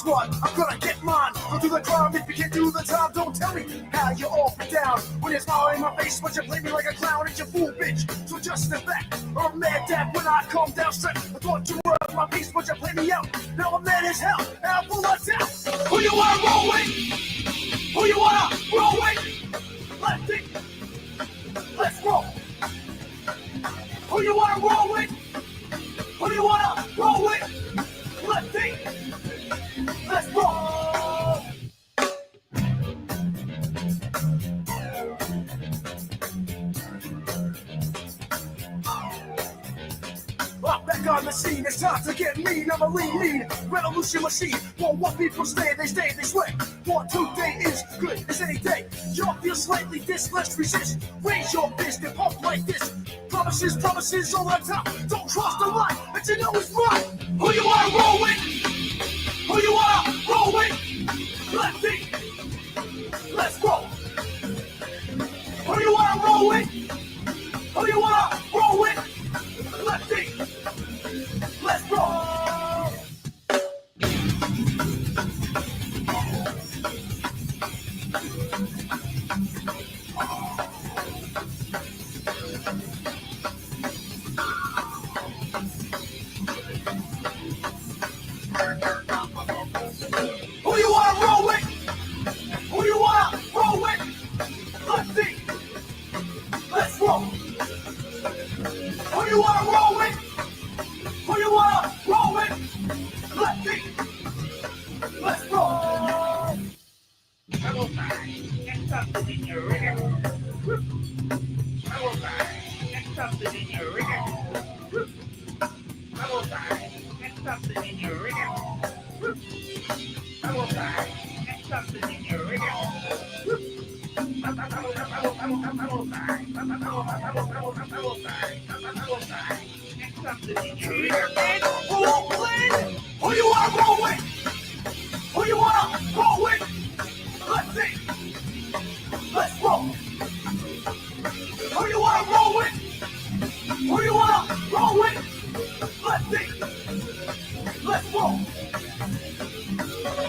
guess what? I'm gonna get mine. Go do the crime. If you can't do the time, don't tell me how you're all down. When you're smiling in my face, but you play me like a clown, it's your fool, bitch. So just step back. I'm mad that when I come down straight, I thought you were my piece, but you play me out. Now I'm mad as hell, and I'm full of doubt. Who you wanna roll with? Who you wanna roll with? Lefty, let's roll. Who you wanna roll with? Who you wanna roll with? Lefty, let's roll. I'm back on the scene, it's time to get mean. I'm a lean revolution machine. Won't want people stay, they sweat. For today is good as any day. Y'all feel slightly this, let's resist. Raise your fist and pump like this. Promises all the time. Don't cross the line, but you know it's right. Who you wanna roll with? Who you wanna roll with? Lefty, let's roll. Who you wanna roll with? Who you wanna roll with? Lefty, let's roll. Who you wanna roll with? Who you wanna roll with? Lefty, let's roll. Who you wanna roll with? Who you wanna roll with? Lefty, let's roll. Trouble time. Get something in your rigger. Trouble time. Get something in your rigger. Trouble time. Get something in your rigger. Trouble time. Get something in your rigger. Trouble time. Get something in your rigger. Who you wanna roll with? Who you wanna roll with? Let's see. Let's roll. Who you wanna roll with? Who you wanna roll with? Let's see. Let's roll.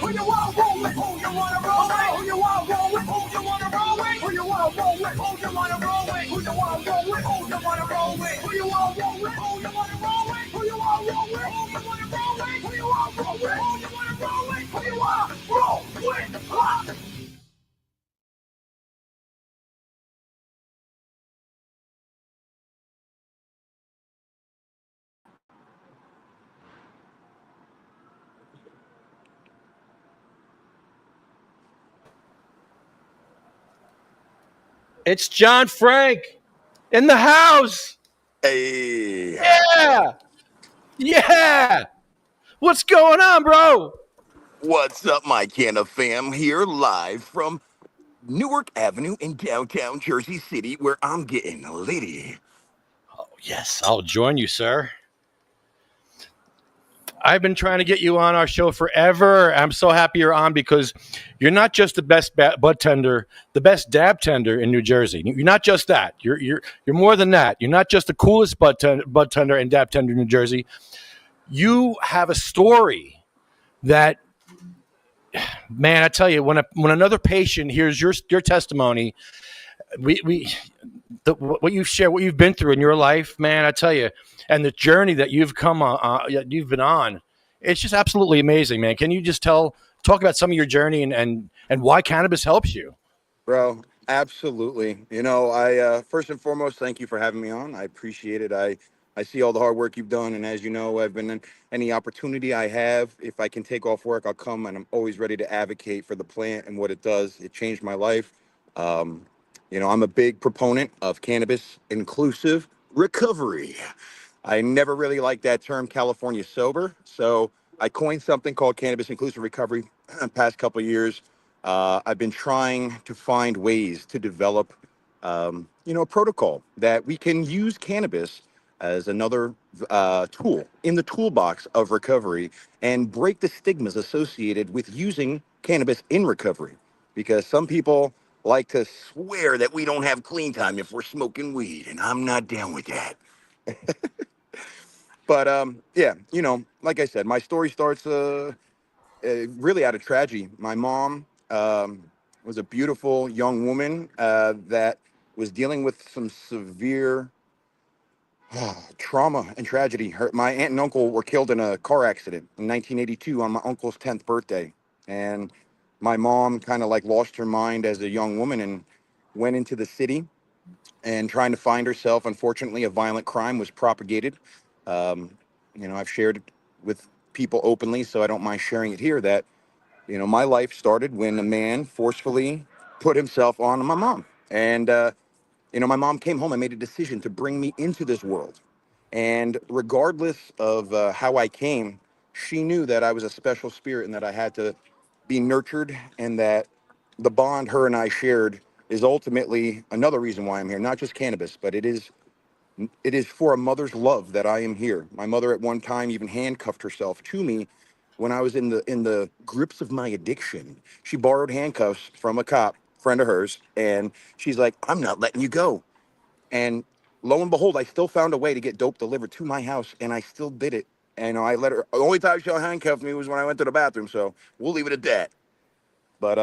Who you wanna roll with? Who you wanna roll with? Who you wanna roll with? Who you wanna roll with? Who you wanna roll with? Who you wanna roll with? Who you wanna roll with? Who you wanna roll with? Who you wanna roll with? Who you wanna roll with? Who you wanna roll with? Who you wanna roll with? Who you wanna roll with? Who you wanna roll with? Who you wanna roll with? It's John Frank in the house. Hey, Yeah. Yeah. What's going on, bro? what's up, my Canna fam? Here live from Newark Avenue in downtown Jersey City, where I'm getting litty. Yes, I'll join you, sir. I've been trying to get you on our show forever. I'm so happy you're on because you're not just the best bud tender, the best dab tender in New Jersey. You're not just that. You're more than that. You're not just the coolest bud tender and dab tender in New Jersey. You have a story that, man, I tell you, when another patient hears your testimony, what you've shared, what you've been through in your life, man, I tell you, and the journey that you've you've been on, it's just absolutely amazing, man. Can you just talk about some of your journey and why cannabis helps you? Bro, absolutely. I first and foremost, thank you for having me on. I appreciate it. I see all the hard work you've done, and as you know, I've been in any opportunity I have. If I can take off work, I'll come, and I'm always ready to advocate for the plant and what it does. It changed my life. Um, I'm a big proponent of cannabis inclusive recovery. I never really liked that term, California sober, so I coined something called cannabis inclusive recovery. Past couple of years, I've been trying to find ways to develop, a protocol that we can use cannabis as another tool in the toolbox of recovery and break the stigmas associated with using cannabis in recovery. Because some people like to swear that we don't have clean time if we're smoking weed, and I'm not down with that. But yeah, like I said, my story starts really out of tragedy. My mom was a beautiful young woman that was dealing with some severe trauma and tragedy. My aunt and uncle were killed in a car accident in 1982 on my uncle's 10th birthday. And my mom kind of like lost her mind as a young woman and went into the city and trying to find herself. Unfortunately, a violent crime was propagated. Um, I've shared it with people openly, so I don't mind sharing it here that, my life started when a man forcefully put himself on my mom. And, my mom came home and made a decision to bring me into this world. And regardless of how I came, she knew that I was a special spirit and that I had to be nurtured, and that the bond her and I shared is ultimately another reason why I'm here. Not just cannabis, but it is for a mother's love that I am here. My mother at one time even handcuffed herself to me when I was in the grips of my addiction. She borrowed handcuffs from a cop friend of hers, and she's like, "I'm not letting you go." And lo and behold, I still found a way to get dope delivered to my house, and I still did it. And I let her. The only time she handcuffed me was when I went to the bathroom. So we'll leave it at that. But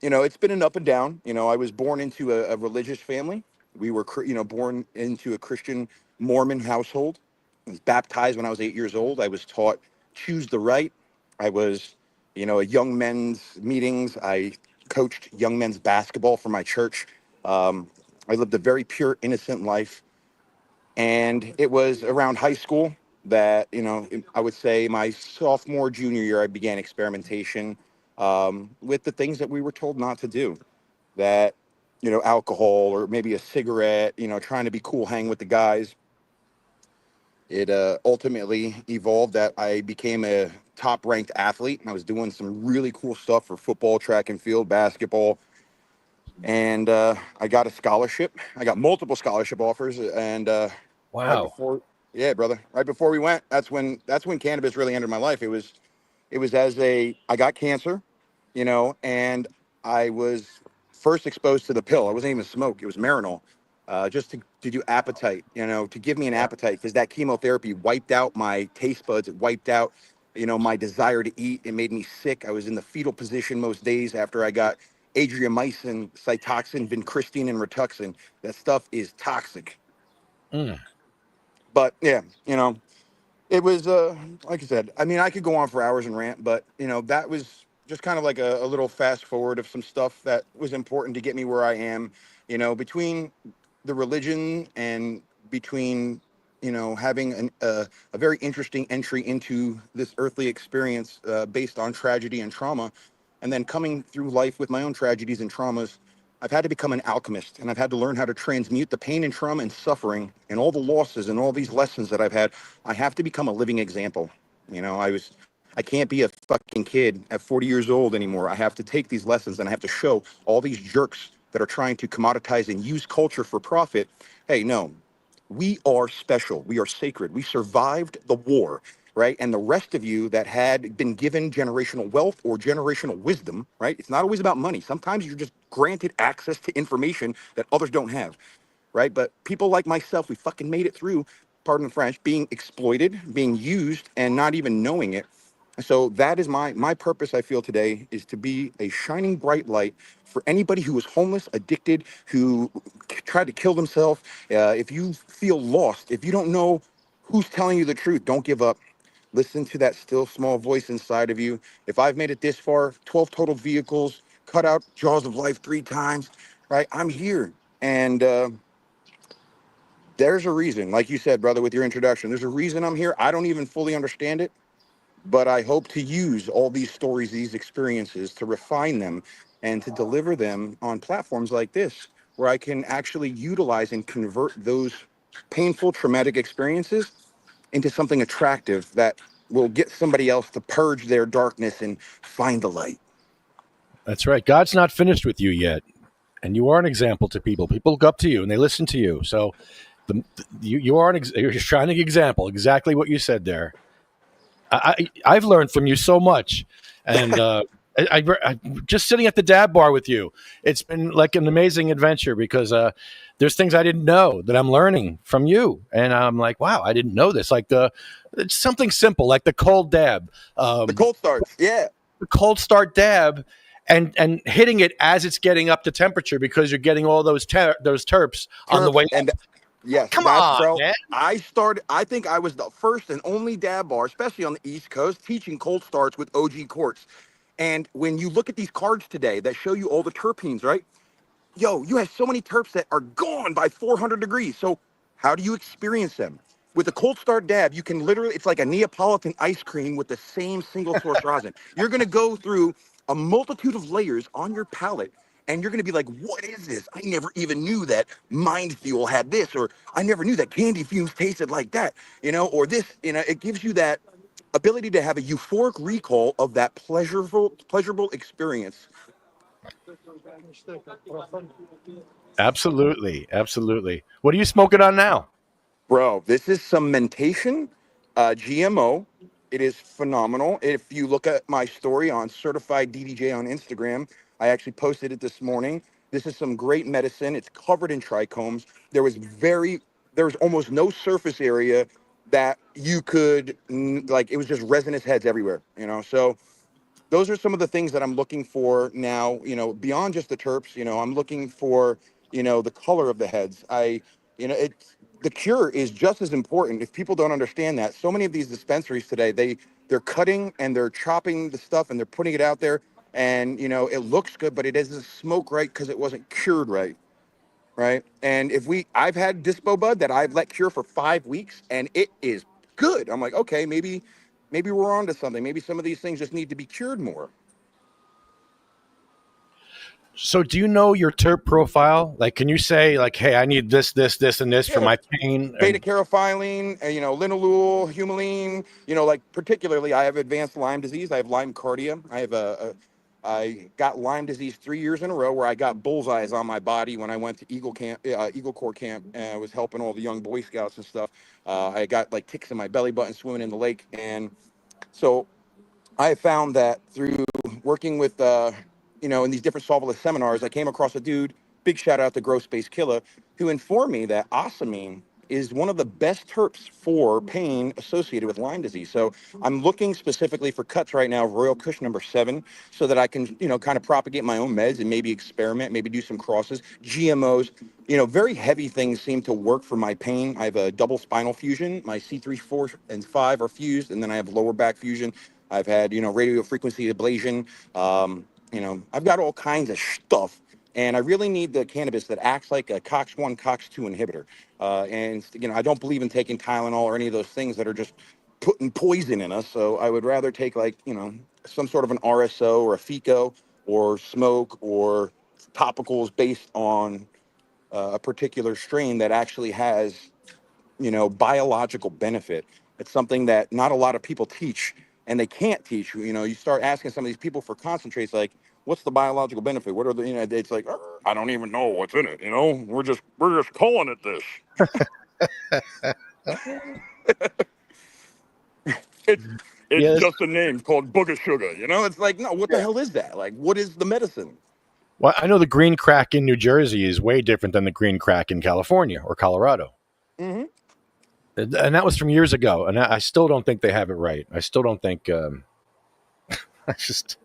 it's been an up and down. I was born into a religious family. We were, born into a Christian Mormon household. I was baptized when I was 8 years old. I was taught choose the right. I was, at young men's meetings. I coached young men's basketball for my church. I lived a very pure, innocent life. And it was around high school that, I would say my sophomore, junior year, I began experimentation with the things that we were told not to do. That, alcohol or maybe a cigarette, trying to be cool, hang with the guys. It ultimately evolved that I became a top ranked athlete. I was doing some really cool stuff for football, track and field, basketball. And I got a scholarship. I got multiple scholarship offers. And right Wow. before, yeah, brother, right before we went, that's when cannabis really entered my life. It was I got cancer, and I was first exposed to the pill. I wasn't even smoke. It was Marinol, just to do appetite, to give me an appetite, because that chemotherapy wiped out my taste buds. It wiped out, my desire to eat. It made me sick. I was in the fetal position most days after I got adriamycin, Cytoxan, vincristine, and Rituxan. That stuff is toxic. Mm. But yeah, it was like I said, I mean, I could go on for hours and rant, but that was just kind of like a little fast forward of some stuff that was important to get me where I am. Between the religion and between having a very interesting entry into this earthly experience based on tragedy and trauma, and then coming through life with my own tragedies and traumas. I've had to become an alchemist, and I've had to learn how to transmute the pain and trauma and suffering and all the losses and all these lessons that I've had. I have to become a living example. I can't be a fucking kid at 40 years old anymore. I have to take these lessons and I have to show all these jerks that are trying to commoditize and use culture for profit. Hey, no, we are special. We are sacred. We survived the war, right? And the rest of you that had been given generational wealth or generational wisdom, right? It's not always about money. Sometimes you're just granted access to information that others don't have, right? But people like myself, we fucking made it through, pardon the French, being exploited, being used, and not even knowing it. So that is my purpose, I feel, today, is to be a shining bright light for anybody who is homeless, addicted, who tried to kill themselves. If you feel lost, if you don't know who's telling you the truth, don't give up. Listen to that still small voice inside of you. If I've made it this far, 12 total vehicles, cut out jaws of life 3 times, right? I'm here. And there's a reason, like you said, brother, with your introduction, there's a reason I'm here. I don't even fully understand it. But I hope to use all these stories, these experiences, to refine them and to deliver them on platforms like this, where I can actually utilize and convert those painful, traumatic experiences into something attractive that will get somebody else to purge their darkness and find the light. That's right. God's not finished with you yet. And you are an example to people. People look up to you and they listen to you. So you are you're a shining example. Exactly what you said there. I've learned from you so much, and I just sitting at the dab bar with you, it's been like an amazing adventure, because there's things I didn't know that I'm learning from you, and I'm like, wow, I didn't know this. Like it's something simple, like the cold dab, The cold starts, yeah. the cold start dab and hitting it as it's getting up to temperature because you're getting all those terps on the way up. And yes, Come that's on, bro. man. I think I was the first and only dab bar, especially on the East Coast, teaching cold starts with OG Quartz. And when you look at these cards today that show you all the terpenes, right? Yo, you have so many terps that are gone by 400 degrees. So how do you experience them? With a cold start dab, you can literally, it's like a Neapolitan ice cream with the same single source rosin. You're gonna go through a multitude of layers on your palate and you're gonna be like, what is this? I never even knew that Mind Fuel had this, or I never knew that Candy Fumes tasted like that, or this, it gives you that ability to have a euphoric recall of that pleasurable experience. Absolutely, absolutely. What are you smoking on now? Bro, this is some mentation, GMO. It is phenomenal. If you look at my story on Certified DDJ on Instagram, I actually posted it this morning. This is some great medicine. It's covered in trichomes. There was almost no surface area that you could, like, it was just resinous heads everywhere, So those are some of the things that I'm looking for now, beyond just the terps. I'm looking for, the color of the heads. It's the cure is just as important. If people don't understand that, so many of these dispensaries today, they're cutting and they're chopping the stuff and they're putting it out there, and it looks good, but it doesn't smoke right because it wasn't cured right. Right. And I've had Dispo Bud that I've let cure for 5 weeks and it is good. I'm like, okay, maybe we're on to something. Maybe some of these things just need to be cured more. So do you know your terp profile? Like, can you say like, hey, I need this, this, and this for Yeah. my pain? Beta carophylline, linalool, humulene, like particularly I have advanced Lyme disease. I have Lyme cardia. I got Lyme disease 3 years in a row where I got bullseyes on my body when I went to Eagle Corps camp, and I was helping all the young Boy Scouts and stuff. I got like ticks in my belly button swimming in the lake. And so I found that through working with, in these different solventless seminars, I came across a dude, big shout out to Grow Space Killer, who informed me that osamine is one of the best terps for pain associated with Lyme disease. So I'm looking specifically for cuts right now of Royal Kush #7 so that I can, kind of propagate my own meds and maybe experiment, maybe do some crosses. GMOs, very heavy things seem to work for my pain. I have a double spinal fusion. My C3, 4, and 5 are fused, and then I have lower back fusion. I've had, radio frequency ablation. I've got all kinds of stuff. And I really need the cannabis that acts like a COX-1, COX-2 inhibitor. I don't believe in taking Tylenol or any of those things that are just putting poison in us. So I would rather take some sort of an RSO or a FICO or smoke or topicals based on a particular strain that actually has, biological benefit. It's something that not a lot of people teach and they can't teach. You start asking some of these people for concentrates, like, what's the biological benefit? What are the, it's like, I don't even know what's in it. We're just calling it this. It's just a name called Booger Sugar. It's like, no, what the hell is that? Like, what is the medicine? Well, I know the green crack in New Jersey is way different than the green crack in California or Colorado. Mm-hmm. And that was from years ago. And I still don't think they have it right. I still don't think, I just,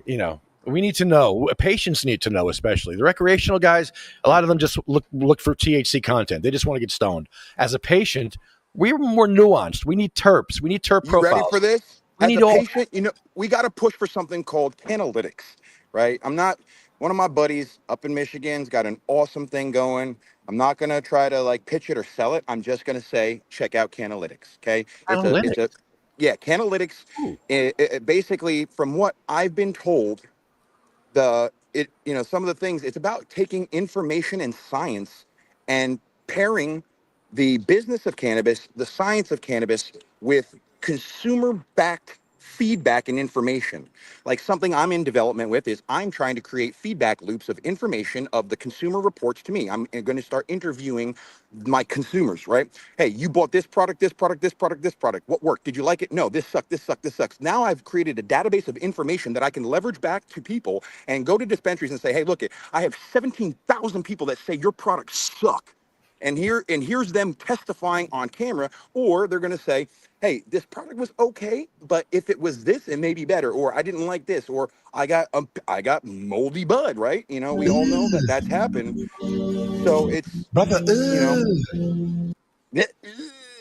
we need to know. Patients need to know, especially the recreational guys. A lot of them just look for THC content. They just want to get stoned. As a patient, we're more nuanced. We need terps. We need terp profiles. You ready for this? As a patient, we got to push for something called Canalytics, right? One of my buddies up in Michigan's got an awesome thing going. I'm not going to try to pitch it or sell it. I'm just going to say, check out Canalytics. Okay. Canalytics. It basically, from what I've been told, some of the things, it's about taking information and science and pairing the business of cannabis, the science of cannabis, with consumer-backed feedback and information. Like something I'm in development with is I'm trying to create feedback loops of information of the consumer reports to me. I'm going to start interviewing my consumers, right? Hey, you bought this product, this product, this product, this product. What worked? Did you like it? No, this sucked, this sucked, this sucks. Now I've created a database of information that I can leverage back to people and go to dispensaries and say, hey, look, I have 17,000 people that say your products suck. And here's them testifying on camera, or they're going to say, hey, this product was okay, but if it was this, it may be better, or I didn't like this, or I got moldy bud, right? You know, we all know that that's happened. So it's, Brother, you know,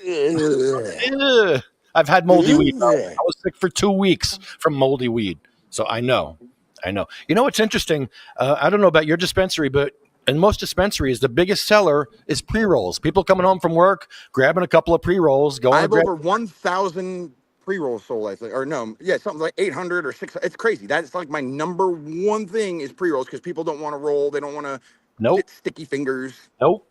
Ugh. I've had moldy weed. I was sick for 2 weeks from moldy weed, so I know. You know what's interesting? I don't know about your dispensary, but in most dispensaries, the biggest seller is pre rolls. People coming home from work, grabbing a couple of pre rolls, going I to have grab. over 1,000 pre-rolls sold, I think, or no, yeah, something like 800 or 600. It's crazy. That's like my number one thing is pre-rolls because people don't want to roll. They don't want to Nope, get sticky fingers. nope.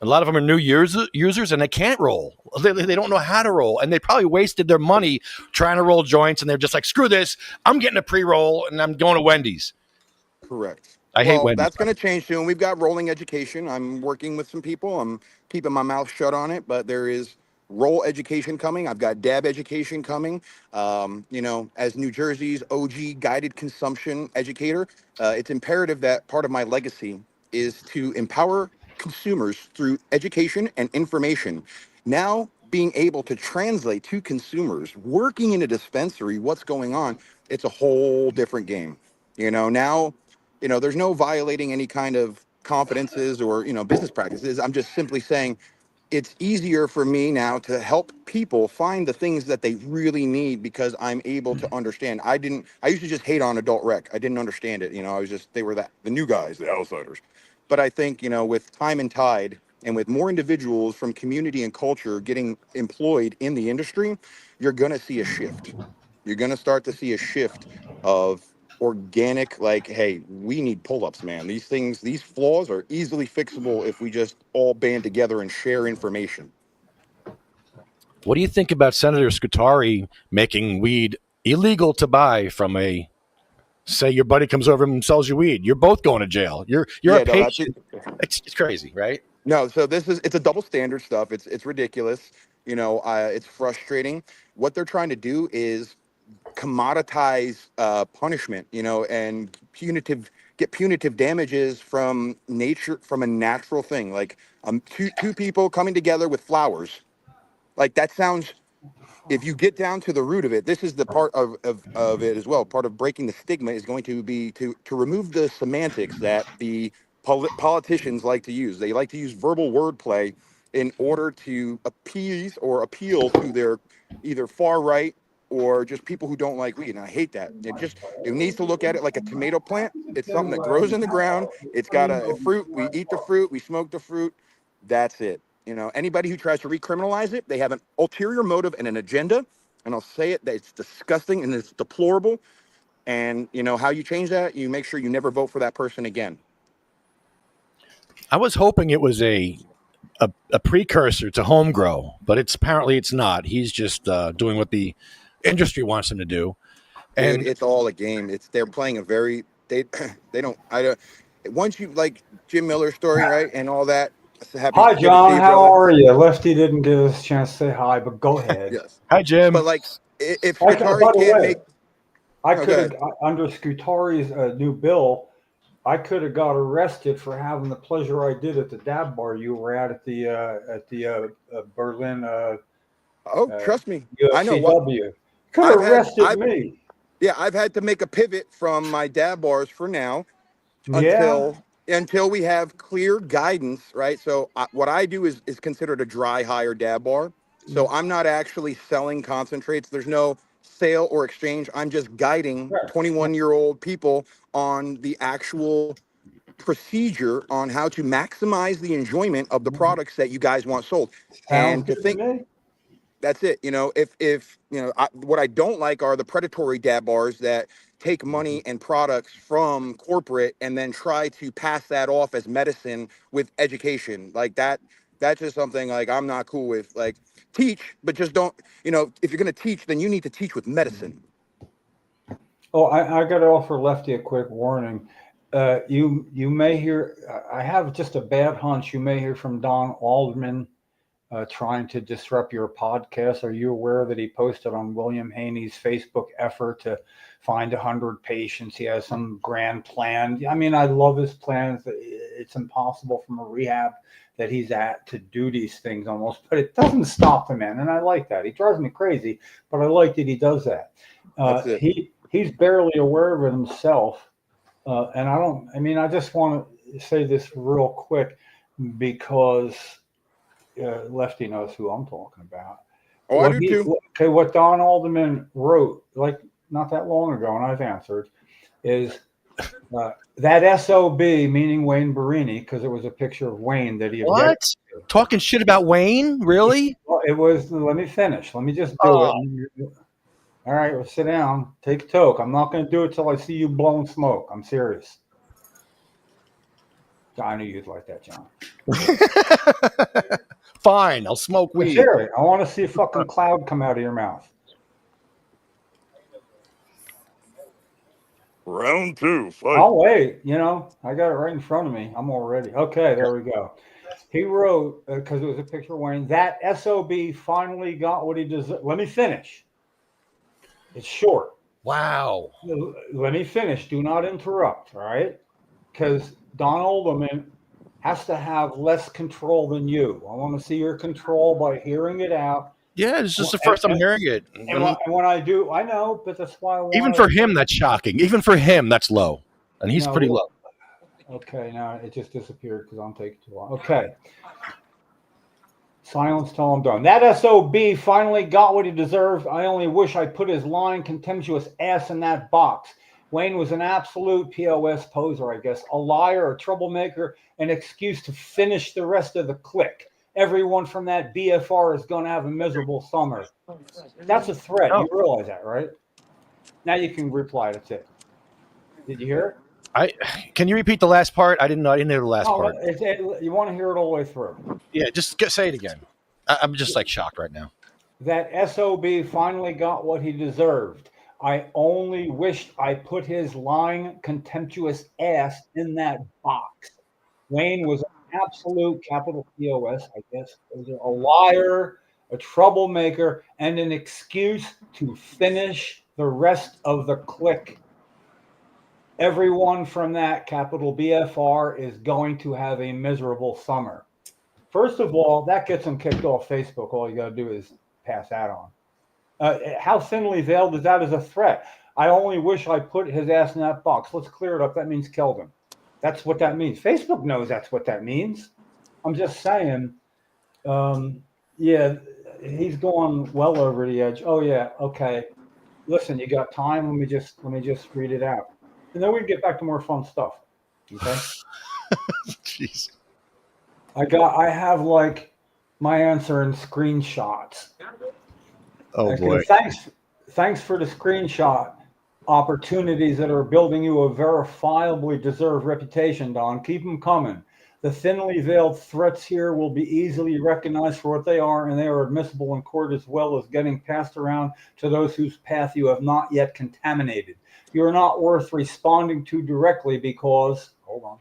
A lot of them are new users and they can't roll. They don't know how to roll. And they probably wasted their money trying to roll joints. And they're just like, screw this. I'm getting a pre roll and I'm going to Wendy's. Correct. I hate Well, Wendy's. that's going to change soon. We've got rolling education. I'm working with some people. I'm keeping my mouth shut on it, but there is roll education coming. I've got dab education coming. You know, as New Jersey's OG guided consumption educator, it's imperative that part of my legacy is to empower consumers through education and information. Now, being able to translate to consumers working in a dispensary what's going on, it's a whole different game. You know, now, you know, there's no violating any kind of confidences or, you know, business practices. I'm just simply saying it's easier for me now to help people find the things that they really need because I'm able to understand. I used to just hate on adult rec. I didn't understand it. You know, I was just, they were the new guys, the outsiders. But I think, you know, with time and tide and with more individuals from community and culture getting employed in the industry, you're going to see a shift. You're going to start to see a shift of organic, like, hey, we need pull-ups, man. These things, these flaws are easily fixable if we just all band together and share information. What do you think about Senator Scutari making weed illegal to buy from a, say your buddy comes over and sells you weed? You're both going to jail. You're Yeah, a no, that's it. patient. It's crazy, right? No, so it's a double standard stuff. It's ridiculous. You know, it's frustrating. What they're trying to do is commoditize punishment, you know, and get punitive damages from nature, from a natural thing, like two people coming together with flowers. Like that sounds, if you get down to the root of it, this is the part of it as well. Part of breaking the stigma is going to be to remove the semantics that the politicians like to use. They like to use verbal wordplay in order to appease or appeal to their either far right or just people who don't like weed. And I hate that. It needs to look at it like a tomato plant. It's something that grows in the ground. It's got a fruit. We eat the fruit. We smoke the fruit. That's it. You know, anybody who tries to recriminalize it, they have an ulterior motive and an agenda. And I'll say it, that it's disgusting and it's deplorable. And you know how you change that? You make sure you never vote for that person again. I was hoping it was a precursor to home grow, but apparently it's not. He's just doing what the industry wants him to do. Dude, And it's all a game. They're playing a very they don't I don't once you like Jim Miller's story, right? And all that. Happy Hi, good to John. see you, How brother. are you? Lefty didn't give us a chance to say hi, but go ahead. Yes. hi, Jim. But like if By Scutari the can't way, make I go could ahead. have, under Scutari's new bill, I could have got arrested for having the pleasure I did at the dab bar you were at the Berlin Oh, trust me. I know what UFCW. Could have arrested me. I've had to make a pivot from my dab bars for now Yeah. until we have clear guidance, right? So what I do is considered a dry hire dab bar. So I'm not actually selling concentrates. There's no sale or exchange. I'm just guiding Right. 21-year-old people on the actual procedure on how to maximize the enjoyment of the products that you guys want sold. Sounds And to good to think me. that's it. You know, if you know, what I don't like are the predatory dab bars that take money and products from corporate and then try to pass that off as medicine with education like that. That's just something like I'm not cool with. Like teach, but just don't. You know, if you're going to teach, then you need to teach with medicine. Oh, I got to offer Lefty a quick warning. You may hear. I have just a bad hunch. You may hear from Don Aldman trying to disrupt your podcast. Are you aware that he posted on William Haney's Facebook effort to find 100 patients? He has some grand plan. I mean, I love his plans. It's impossible from a rehab that he's at to do these things almost, but it doesn't stop the man. And I like that. He drives me crazy, but I like that he does that. That's it. He's barely aware of it himself. And I just want to say this real quick because Lefty knows who I'm talking about. Oh, I do too. Okay, what Don Alderman wrote, like not that long ago, and I've answered, is that SOB, meaning Wayne Barini, because it was a picture of Wayne that he What? Talking shit about Wayne? Really? Well, it was. Let me finish. Let me just do it. All right, well, sit down. Take a toke. I'm not going to do it till I see you blowing smoke. I'm serious. I knew you'd like that, John. Fine, I'll smoke weed. Serious. I want to see a fucking cloud come out of your mouth. Round two, fight. I'll wait. I got it right in front of me. I'm all ready. Okay, there we go. He wrote, because it was a picture of Wayne, that SOB finally got what he deserved. Let me finish. It's short. Wow. Let me finish. Do not interrupt, all right? Because Don Alderman has to have less control than you. I want to see your control by hearing it out. Yeah, this is the first I'm hearing it. And when I do, I know, but that's why I want Even for him, that's shocking. Even for him, that's low. And he's pretty low. Okay, now it just disappeared because I'm taking too long. Okay. Silence till I'm done. That SOB finally got what he deserved. I only wish I put his lying, contemptuous ass in that box. Wayne was an absolute POS poser, I guess. A liar, a troublemaker, an excuse to finish the rest of the clique. Everyone from that BFR is going to have a miserable summer. That's a threat. You realize that, right? Now you can reply. That's it. Did you hear it? Can you repeat the last part? I didn't hear the last part. You want to hear it all the way through. Yeah, just say it again. I'm just like shocked right now. That SOB finally got what he deserved. I only wished I put his lying, contemptuous ass in that box. Wayne was an absolute, capital POS, I guess, a liar, a troublemaker, and an excuse to finish the rest of the clique. Everyone from that capital BFR is going to have a miserable summer. First of all, that gets them kicked off Facebook. All you got to do is pass that on. How thinly veiled is that as a threat? I only wish I put his ass in that box. Let's clear it up. That means killed him. That's what that means. Facebook knows that's what that means. I'm just saying, yeah, he's going well over the edge. Oh yeah, okay. Listen, you got time? Let me just read it out. And then we can get back to more fun stuff. Okay. Jeez. I have like my answer in screenshots. Oh Okay, boy. Thanks for the screenshot opportunities that are building you a verifiably deserved reputation, Don. Keep them coming. The thinly veiled threats here will be easily recognized for what they are, and they are admissible in court as well as getting passed around to those whose path you have not yet contaminated. You are not worth responding to directly because, hold on.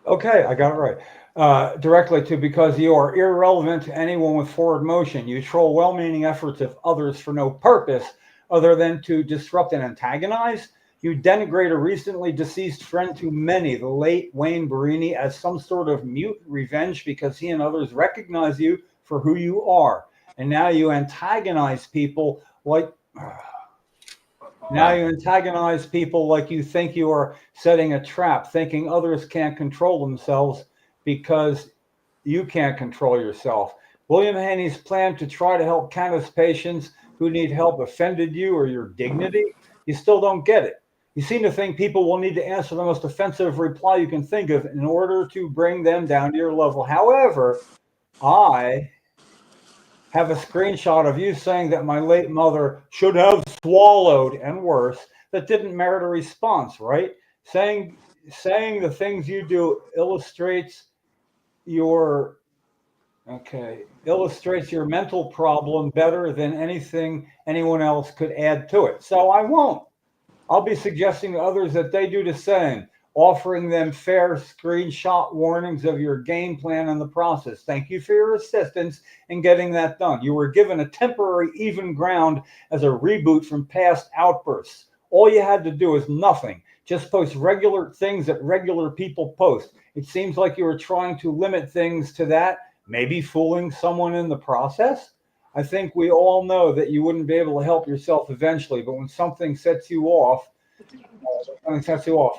Okay, I got it right. Directly to because you are irrelevant to anyone with forward motion. You troll well-meaning efforts of others for no purpose other than to disrupt and antagonize. You denigrate a recently deceased friend to many, the late Wayne Barini, as some sort of mute revenge because he and others recognize you for who you are. And now you antagonize people like you think you are setting a trap, thinking others can't control themselves because you can't control yourself. William Haney's plan to try to help cannabis patients who need help offended you or your dignity? You still don't get it. You seem to think people will need to answer the most offensive reply you can think of in order to bring them down to your level. However, I have a screenshot of you saying that my late mother should have swallowed and worse that didn't merit a response, right? Saying the things you do illustrates your mental problem better than anything anyone else could add to it. So I won't. I'll be suggesting to others that they do the same, offering them fair screenshot warnings of your game plan in the process. Thank you for your assistance in getting that done. You were given a temporary even ground as a reboot from past outbursts. All you had to do is nothing. Just post regular things that regular people post. It seems like you were trying to limit things to that, maybe fooling someone in the process. I think we all know that you wouldn't be able to help yourself eventually, but when something sets you off,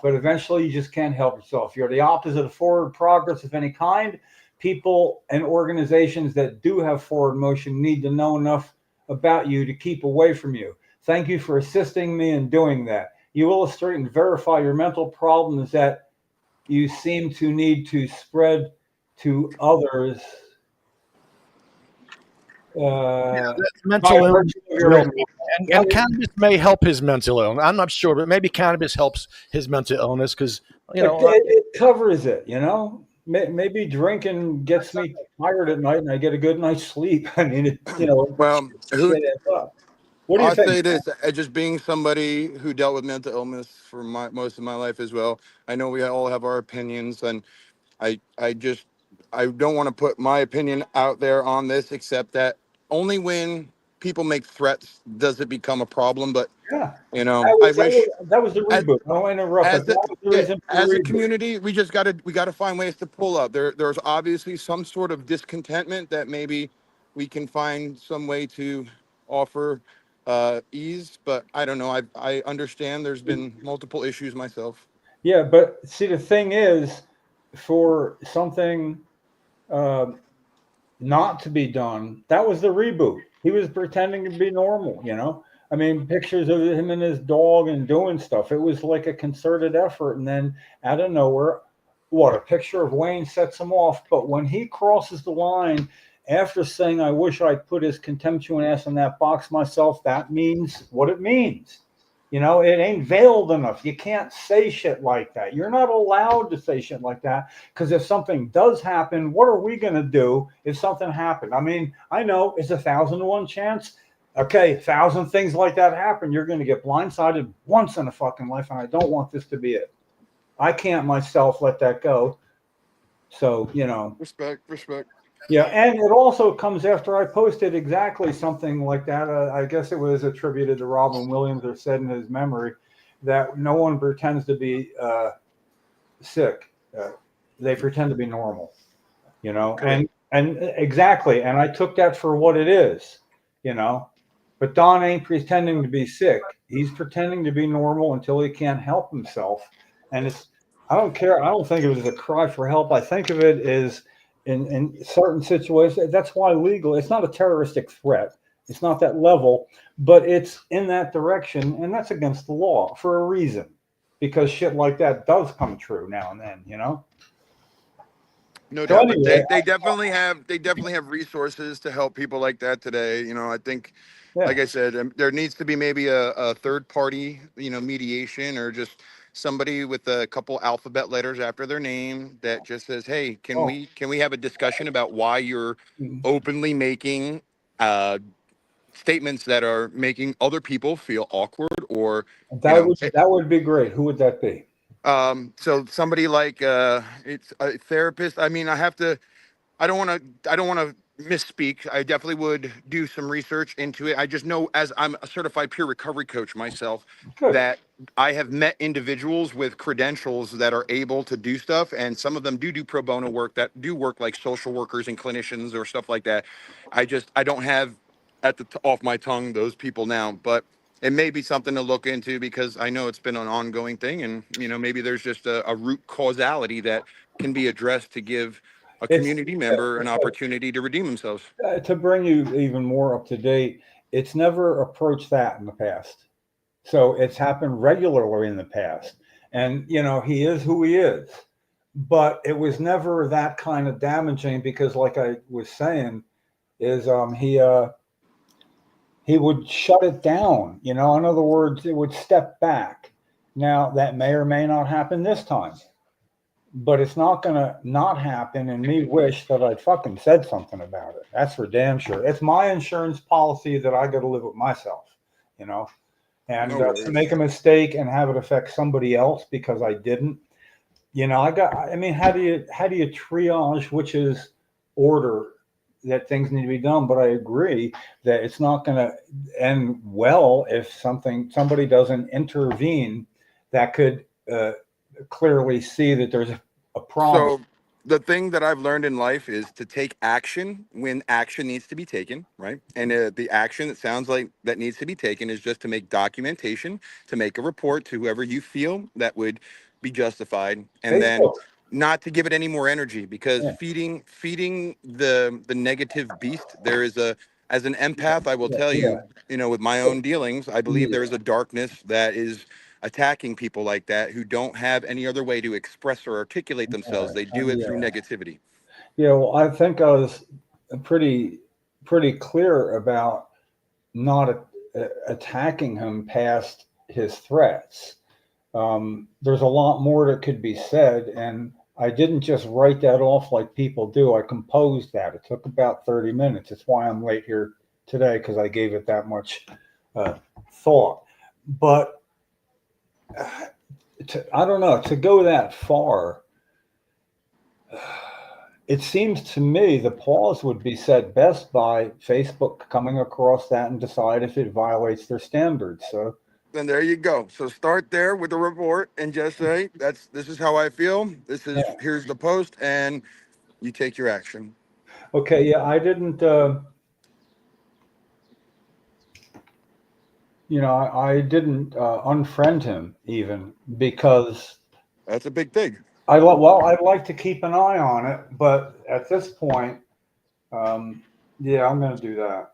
but eventually you just can't help yourself. You're the opposite of forward progress of any kind. People and organizations that do have forward motion need to know enough about you to keep away from you. Thank you for assisting me in doing that. You illustrate and verify your mental problems that you seem to need to spread to others. That's mental illness, and cannabis may help his mental illness. I'm not sure, but maybe cannabis helps his mental illness because it covers it. Maybe drinking gets me tired at night, and I get a good night's sleep. I mean, Well, what do you I'll think? say this, just being somebody who dealt with mental illness for most of my life as well. I know we all have our opinions, and I don't want to put my opinion out there on this, except that only when people make threats does it become a problem. But Yeah, I wish that was the reboot. I don't want to interrupt, but that was the reason for the as a reboot. community, we gotta find ways to pull up. There's obviously some sort of discontentment that maybe we can find some way to offer ease, but I don't know. I understand there's been multiple issues myself. Yeah, but see, the thing is, for something not to be done, that was the reboot. He was pretending to be normal, I mean, pictures of him and his dog and doing stuff. It was like a concerted effort. And then out of nowhere, a picture of Wayne sets him off. But when he crosses the line after saying, I wish I'd put his contemptuous ass in that box myself, that means what it means. It ain't veiled enough. You can't say shit like that. You're not allowed to say shit like that, because if something does happen, what are we going to do if something happened? I mean, I know it's 1,000 to 1 chance. Okay, 1,000 things like that happen. You're going to get blindsided once in a fucking life, and I don't want this to be it. I can't myself let that go. So, Respect. Yeah, and it also comes after I posted exactly something like that. I guess it was attributed to Robin Williams, or said in his memory, that no one pretends to be sick. They pretend to be normal, and exactly. And I took that for what it is, But Don ain't pretending to be sick. He's pretending to be normal until he can't help himself. And I don't care. I don't think it was a cry for help. I think of it as, in certain situations, that's why it's not a terroristic threat. It's not that level, but it's in that direction, and that's against the law for a reason, because shit like that does come true now and then, No So doubt, anyway, but they definitely have resources to help people like that today. I think, Yeah. like I said, there needs to be maybe a third party, mediation, or just somebody with a couple alphabet letters after their name that just says, "Hey, can we have a discussion about why you're openly making statements that are making other people feel awkward?" Or That would be great. Who would that be? so somebody like it's a therapist. I mean, I don't want to misspeak. I definitely would do some research into it. I just know, as I'm a certified peer recovery coach myself, Good. that I have met individuals with credentials that are able to do stuff, and some of them do pro bono work, that do work like social workers and clinicians or stuff like that. I don't have off my tongue those people now, but it may be something to look into, because I know it's been an ongoing thing, and maybe there's just a root causality that can be addressed to give a community member an opportunity to redeem themselves. To bring you even more up to date, it's never approached that in the past. So it's happened regularly in the past. And, he is who he is. But it was never that kind of damaging, because like I was saying, is he would shut it down. In other words, it would step back. Now, that may or may not happen this time. But it's not going to not happen, and me wish that I'd fucking said something about it. That's for damn sure. It's my insurance policy that I got to live with myself, and to make a mistake and have it affect somebody else because I didn't, how do you triage which is order that things need to be done? But I agree that it's not going to end well if somebody doesn't intervene that could uh, clearly see that there's a problem. So the thing that I've learned in life is to take action when action needs to be taken, right? And the action that sounds like that needs to be taken is just to make documentation, to make a report to whoever you feel that would be justified, and then Facebook. not to give it any more energy, because Yeah. feeding the negative beast. There is a, as an empath, I will Yeah. tell Yeah. you, with my own dealings, I believe there is a darkness that is attacking people like that who don't have any other way to express or articulate themselves. They do it through Yeah. negativity. Yeah. Well, I think I was pretty clear about not attacking him past his threats. There's a lot more that could be said, and I didn't just write that off like people do. I composed that. It took about 30 minutes. That's why I'm late here today, because I gave it that much thought. But I don't know, to go that far, it seems to me the pause would be set best by Facebook coming across that and decide if it violates their standards. So Then there you go. So start there with the report and just say, this is how I feel. This is, yeah. here's the post, and you take your action. Okay, yeah, I didn't I didn't unfriend him even, because That's a big thing. I'd like to keep an eye on it, but at this point, yeah, I'm going to do that.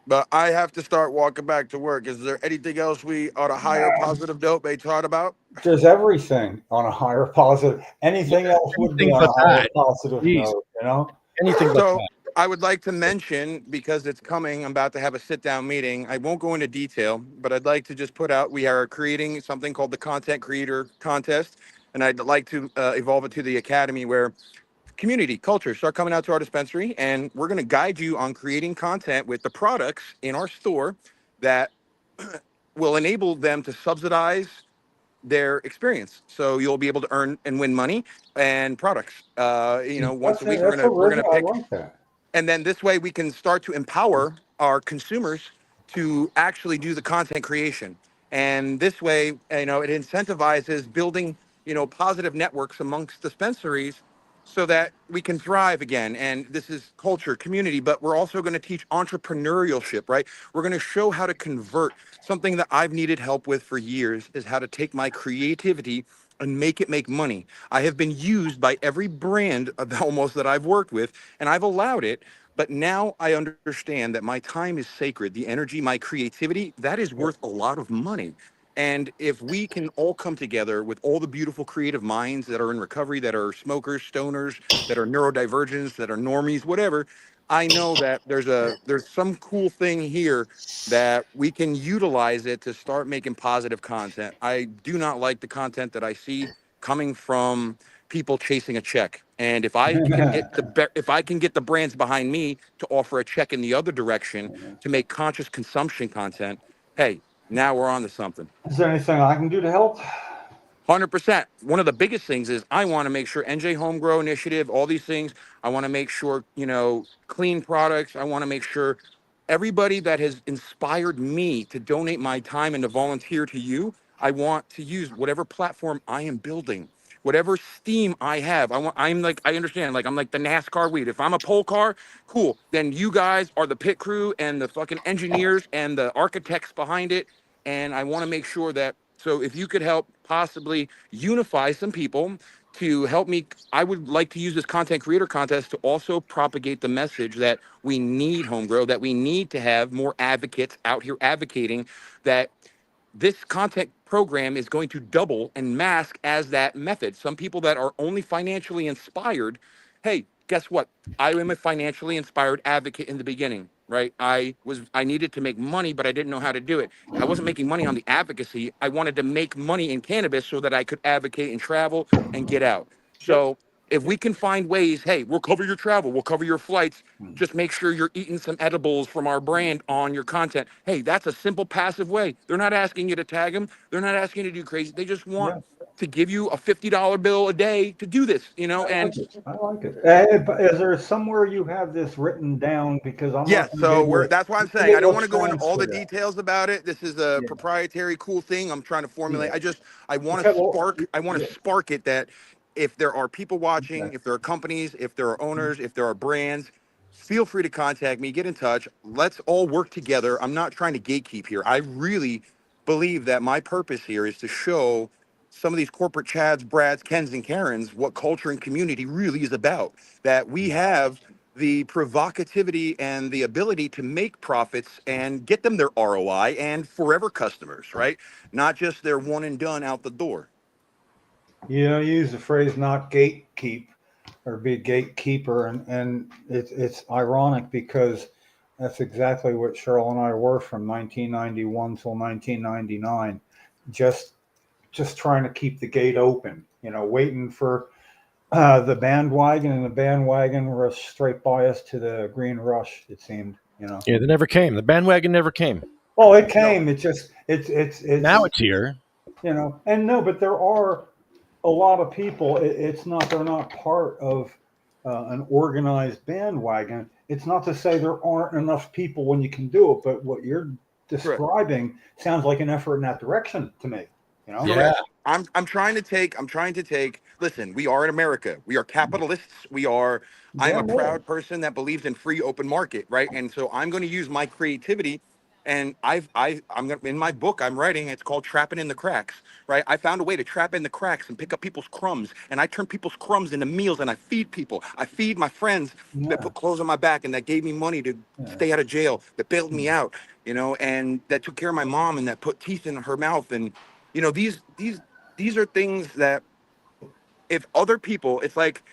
But I have to start walking back to work. Is there anything else we on a higher positive note may talk about? There's everything on a higher positive. Anything else would be anything on a but higher that. positive Jeez. note, you know? Anything but So that. I would like to mention, because it's coming, I'm about to have a sit down meeting. I won't go into detail, but I'd like to just put out, we are creating something called the Content Creator Contest. And I'd like to evolve it to the academy, where community culture start coming out to our dispensary, and we're going to guide you on creating content with the products in our store that will enable them to subsidize their experience. So you'll be able to earn and win money and products. Once a week That's we're gonna original. I pick, like that. and then this way we can start to empower our consumers to actually do the content creation. And this way, it incentivizes building, positive networks amongst dispensaries, so that we can thrive again. And this is culture, community, but we're also going to teach entrepreneurship, right? We're going to show how to convert. Something that I've needed help with for years is how to take my creativity and make it make money. I have been used by every brand almost that I've worked with, and I've allowed it. But now I understand that my time is sacred. The energy, my creativity, that is worth a lot of money. And if we can all come together with all the beautiful creative minds that are in recovery, that are smokers, stoners, that are neurodivergents, that are normies, whatever, I know that there's some cool thing here that we can utilize it to start making positive content. I do not like the content that I see coming from people chasing a check. And if I can get if I can get the brands behind me to offer a check in the other direction to make conscious consumption content, hey, now we're on to something. Is there anything I can do to help? 100%. One of the biggest things is I want to make sure NJ Home Grow Initiative, all these things, I want to make sure, clean products. I want to make sure everybody that has inspired me to donate my time and to volunteer to you, I want to use whatever platform I am building, whatever steam I have. I understand, like, I'm like the NASCAR weed. If I'm a pole car, cool. Then you guys are the pit crew and the fucking engineers and the architects behind it. And I want to make sure that, so if you could help possibly unify some people to help me, I would like to use this content creator contest to also propagate the message that we need home grow, that we need to have more advocates out here advocating that this content program is going to double and mask as that method. Some people that are only financially inspired, hey, guess what? I am a financially inspired advocate in the beginning, right? I needed to make money, but I didn't know how to do it. I wasn't making money on the advocacy. I wanted to make money in cannabis so that I could advocate and travel and get out. So if we can find ways, hey, we'll cover your travel, we'll cover your flights. Just make sure you're eating some edibles from our brand on your content. Hey, that's a simple passive way. They're not asking you to tag them. They're not asking you to do crazy. They just want to give you a $50 bill a day to do this, you know, I and like it. I like it. But is there somewhere you have this written down? Because I'm yeah, not going to be so able that's why I'm to saying I don't want to go into all transfer the that. details about it. This is a Yeah. proprietary, cool thing I'm trying to formulate. Yeah. I want Okay. to Well, spark. I want yeah. to spark it that if there are people watching, Okay. if there are companies, if there are owners, if there are brands, feel free to contact me. Get in touch. Let's all work together. I'm not trying to gatekeep here. I really believe that my purpose here is to show some of these corporate Chads, Brads, Kens, and Karens what culture and community really is about. That we have the provocativity and the ability to make profits and get them their ROI and forever customers, right? Not just their one and done out the door. You know, you use the phrase "not gatekeep" or be a gatekeeper, and it's ironic because that's exactly what Cheryl and I were from 1991 till 1999, just trying to keep the gate open, you know, waiting for the bandwagon, and the bandwagon rushed straight by us to the green rush. It seemed, you know. Yeah, they never came. The bandwagon never came. Well, it No, came. It just it's Now it's here. you know, and no, but there are a lot of people. It's not they're not part of an organized bandwagon. It's not to say there aren't enough people when you can do it, but what you're correct. describing sounds like an effort in that direction to me. You know. Yeah. I'm trying to take, listen, we are in America. We are capitalists. I'm a Damn right. proud person that believes in free open market, right? And so I'm going to use my creativity. And I'm gonna, in my book I'm writing, it's called Trapping in the Cracks, right? I found a way to trap in the cracks and pick up people's crumbs, and I turn people's crumbs into meals, and I feed people. I feed my friends that Yeah. put clothes on my back and that gave me money to stay out of jail, that bailed me out, you know, and that took care of my mom and that put teeth in her mouth. And you know, these are things that if other people, it's like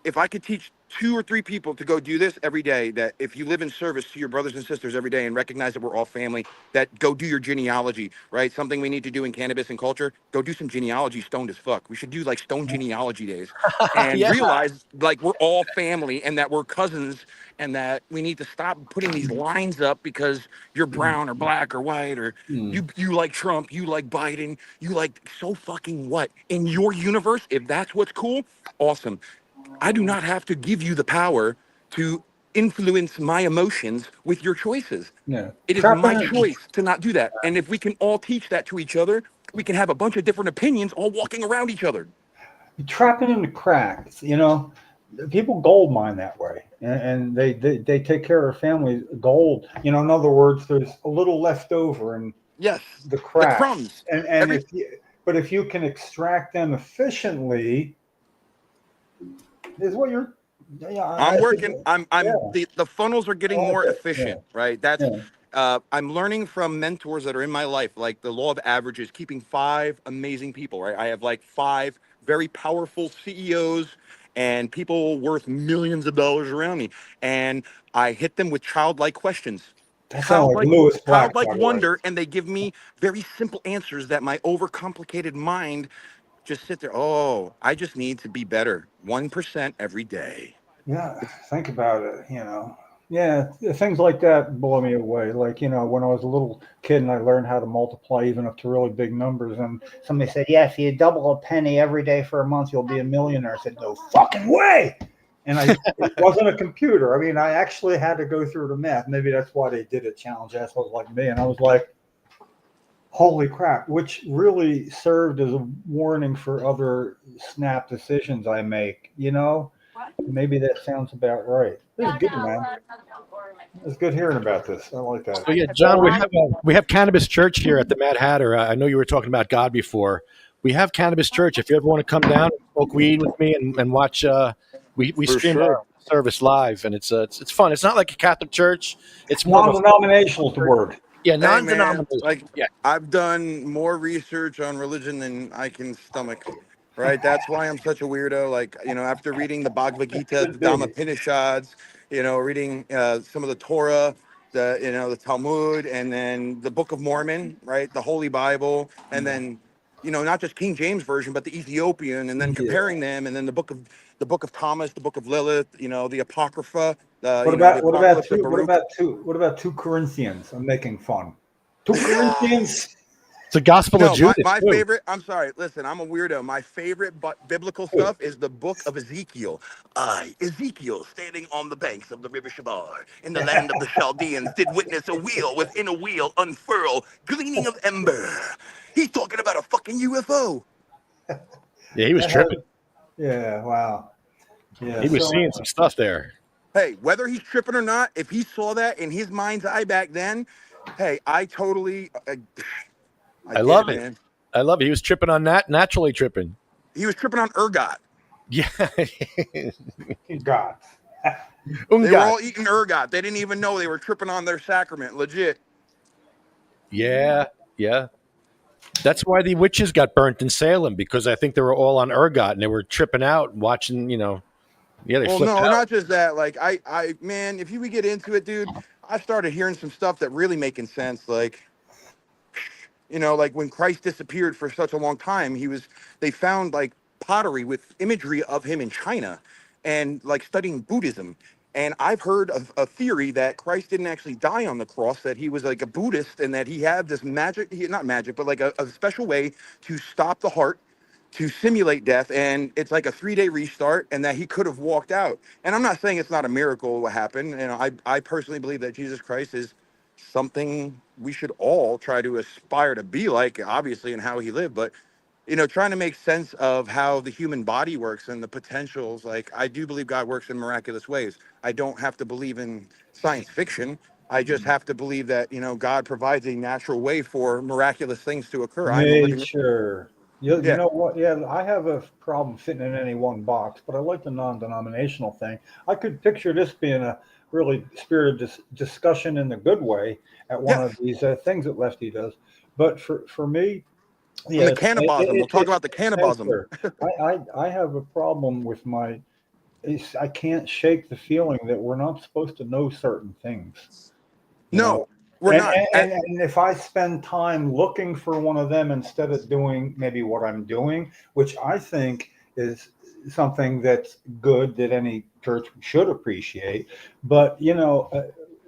if I could teach 2 or 3 people to go do this every day, that if you live in service to your brothers and sisters every day and recognize that we're all family, that go do your genealogy, right? Something we need to do in cannabis and culture, go do some genealogy stoned as fuck. We should do like stone genealogy days and Yeah. realize like we're all family and that we're cousins and that we need to stop putting these lines up because you're brown or black or white or you like Trump, you like Biden, you like so fucking what? In your universe, if that's what's cool, awesome. I do not have to give you the power to influence my emotions with your choices. Yeah. It is my choice to not do that. And if we can all teach that to each other, we can have a bunch of different opinions all walking around each other. Trapping in the cracks, you know, people gold mine that way, and they take care of families gold. You know, in other words, there's a little left over in Yes. the cracks, crumbs. and if you can extract them efficiently, is what you're. Yeah, I'm working. Yeah. The funnels are getting I like more it. efficient, right? I'm learning from mentors that are in my life, like the law of averages, keeping 5 amazing people, right? I have like 5 very powerful CEOs and people worth millions of dollars around me. And I hit them with childlike questions. That sounds like Lewis Black, by Childlike the way. wonder, and they give me very simple answers that my overcomplicated mind just sit there. Oh, I just need to be better 1% every day. Yeah, think about it, you know. Yeah, things like that blow me away. Like, you know, when I was a little kid and I learned how to multiply even up to really big numbers, and somebody said, yeah, if you double a penny every day for a month, you'll be a millionaire. I said, no fucking way. And it wasn't a computer. I mean, I actually had to go through the math. Maybe that's why they did it, challenge assholes like me. And I was like, holy crap, which really served as a warning for other snap decisions I make, you know? Maybe that sounds about right. This is good, man. It's good hearing about this. I like that. So yeah, John, we have Cannabis Church here at the Mad Hatter. I know you were talking about God before. We have Cannabis Church. If you ever want to come down and smoke weed with me and watch, we For stream sure. our service live, and it's fun. It's not like a Catholic church. It's more of a, Non-denominational is the word. yeah, Hey, man, non-denominational. like Yeah. I've done more research on religion than I can stomach. Right, that's why I'm such a weirdo. Like, you know, after reading the Bhagavad Gita, the Dhammapanishads, you know, reading some of the Torah, the Talmud, and then the Book of Mormon, right, the Holy Bible, and then, you know, not just King James version, but the Ethiopian, and then comparing them, and then the Book of Thomas, the Book of Lilith, you know, the Apocrypha. What about 2 Corinthians? I'm making fun. 2 Corinthians. the Gospel No, of Judas. my too. favorite. I'm sorry. Listen, I'm a weirdo. My favorite biblical stuff is the book of Ezekiel. I, Ezekiel, standing on the banks of the river Shabar, in the land of the Chaldeans, did witness a wheel within a wheel unfurl, gleaning of ember. He's talking about a fucking UFO. Yeah, he was That has- tripping. Yeah, wow. Yeah, He was so seeing some stuff there. Hey, whether he's tripping or not, if he saw that in his mind's eye back then, hey, I totally, I love get it. man. I love it. He was tripping on that, naturally tripping. He was tripping on ergot. Yeah. God. They were Ungat. all eating ergot. They didn't even know they were tripping on their sacrament. Legit. Yeah, yeah. That's why the witches got burnt in Salem, because I think they were all on ergot and they were tripping out and watching, yeah, they Well, flipped no, out. not just that. Like, man, if you would get into it, dude, I started hearing some stuff that really making sense. Like, like when Christ disappeared for such a long time, they found like pottery with imagery of him in China and like studying Buddhism. And I've heard of a theory that Christ didn't actually die on the cross, that he was like a Buddhist and that he had this magic, not magic, but like a special way to stop the heart, to simulate death. And it's like a 3-day restart, and that he could have walked out. And I'm not saying it's not a miracle what happened. I personally believe that Jesus Christ is something we should all try to aspire to be like, obviously, in how he lived. But trying to make sense of how the human body works and the potentials. Like, I do believe God works in miraculous ways. I don't have to believe in science fiction. I just have to believe that, God provides a natural way for miraculous things to occur. I'm a living. Nature. You Yeah. know what? Yeah, I have a problem fitting in any one box, but I like the non-denominational thing. I could picture this being a really spirited discussion in the good way at one Yeah. of these things that Lefty does. But for me, And yeah, the cannibalism. We'll talk about the cannibalism. I have a problem with I can't shake the feeling that we're not supposed to know certain things. You know? No, we're and, not. And if I spend time looking for one of them instead of doing maybe what I'm doing, which I think is something that's good that any church should appreciate. But,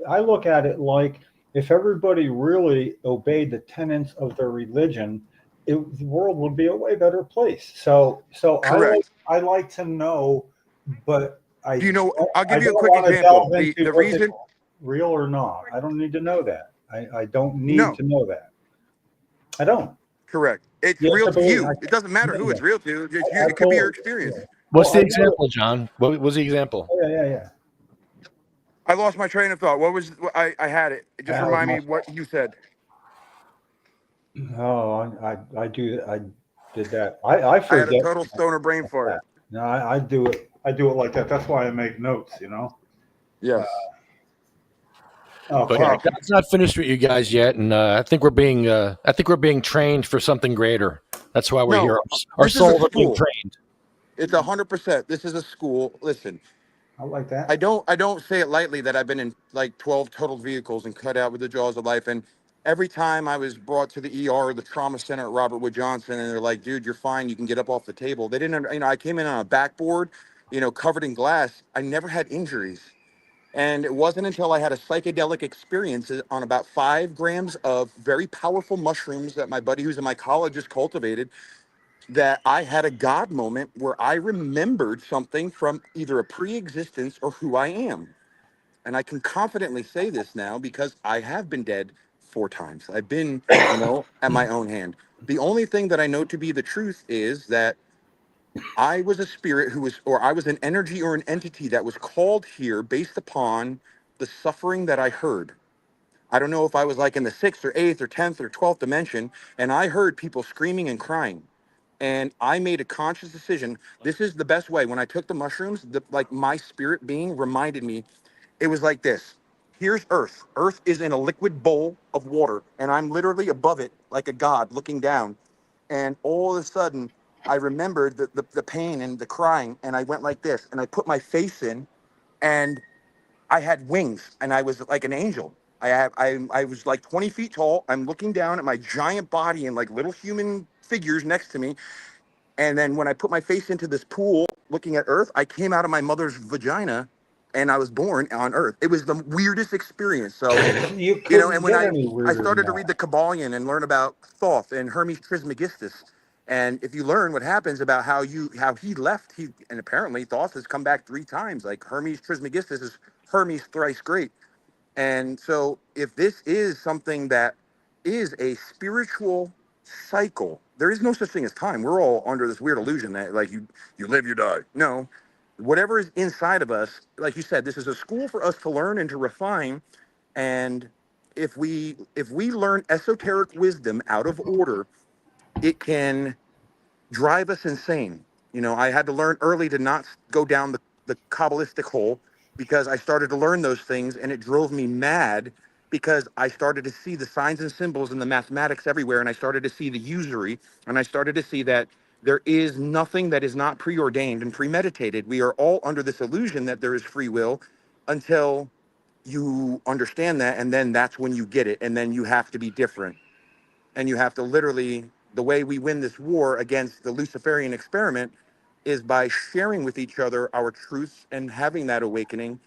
I look at it like if everybody really obeyed the tenets of their religion, the world would be a way better place. So Correct. I like to know, but Do you know? I'll give I you a don't quick wanna example. delve into The what they reason. real or not. I don't need to know that. I don't need No. to know that. I don't. Correct. It's Yes, real I to believe- you. It doesn't matter who it's real to. It could be your experience. What's the Well, I know- example, John? What was the example? Yeah. I lost my train of thought. What was? I had it. Just Yeah, remind I me was what you said. Oh, I do. I did that. I I had forget. a total stoner brain fart. No, I do it. I do it like that. That's why I make notes. Yes. Oh, But Wow. God's not finished with you guys yet, and I think we're being trained for something greater. That's why we're No, here. Our this is a souls are being school. trained. It's 100%. This is a school. Listen, I like that. I don't say it lightly that I've been in like 12 total vehicles and cut out with the jaws of life. And every time I was brought to the ER, the trauma center at Robert Wood Johnson, and they're like, dude, you're fine. You can get up off the table. They didn't, I came in on a backboard, covered in glass. I never had injuries. And it wasn't until I had a psychedelic experience on about 5 grams of very powerful mushrooms that my buddy who's a mycologist cultivated, that I had a God moment where I remembered something from either a pre-existence or who I am. And I can confidently say this now because I have been dead 4 times. I've been, at my own hand. The only thing that I know to be the truth is that I was a spirit I was an energy or an entity that was called here based upon the suffering that I heard. I don't know if I was like in the 6th or 8th or 10th or 12th dimension, and I heard people screaming and crying. And I made a conscious decision. This is the best way. When I took the mushrooms, like my spirit being reminded me, it was like this. Here's Earth. Earth is in a liquid bowl of water, and I'm literally above it like a god looking down. And all of a sudden, I remembered the pain and the crying, and I went like this, and I put my face in, and I had wings, and I was like an angel. I was like 20 feet tall. I'm looking down at my giant body and like little human figures next to me. And then when I put my face into this pool looking at Earth, I came out of my mother's vagina, and I was born on Earth. It was the weirdest experience. So, You you know, couldn't and when get any I weirder started than to read that. the Kabbalion and learn about Thoth and Hermes Trismegistus, and if you learn what happens about how he left, and apparently Thoth has come back 3 times. Like Hermes Trismegistus is Hermes thrice great. And so, if this is something that is a spiritual cycle, there is no such thing as time. We're all under this weird illusion that like you live, you die. No, whatever is inside of us, like you said, this is a school for us to learn and to refine. And if we learn esoteric wisdom out of order, it can drive us insane. You know, I had to learn early to not go down the Kabbalistic hole because I started to learn those things and it drove me mad because I started to see the signs and symbols and the mathematics everywhere. And I started to see the usury and I started to see that there is nothing that is not preordained and premeditated. We are all under this illusion that there is free will until you understand that. And then that's when you get it. And then you have to be different and you have to literally, the way we win this war against the Luciferian experiment is by sharing with each other our truths and having that awakening.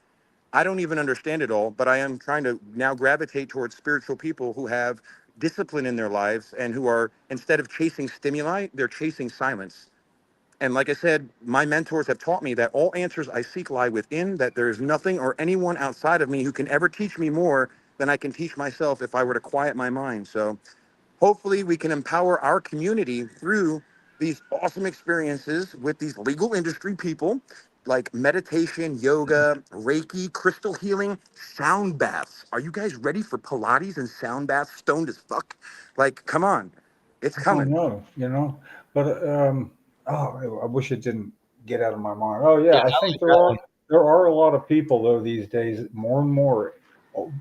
I don't even understand it all, but I am trying to now gravitate towards spiritual people who have discipline in their lives and who are, instead of chasing stimuli, they're chasing silence. And like I said, my mentors have taught me that all answers I seek lie within, that there is nothing or anyone outside of me who can ever teach me more than I can teach myself if I were to quiet my mind. So hopefully we can empower our community through these awesome experiences with these legal industry people like meditation, yoga, Reiki, crystal healing, sound baths. Are you guys ready for Pilates and sound baths, stoned as fuck? Like, come on, it's I coming. know, but oh, I wish it didn't get out of my mind. Oh yeah, I think there are a lot of people though these days, more and more,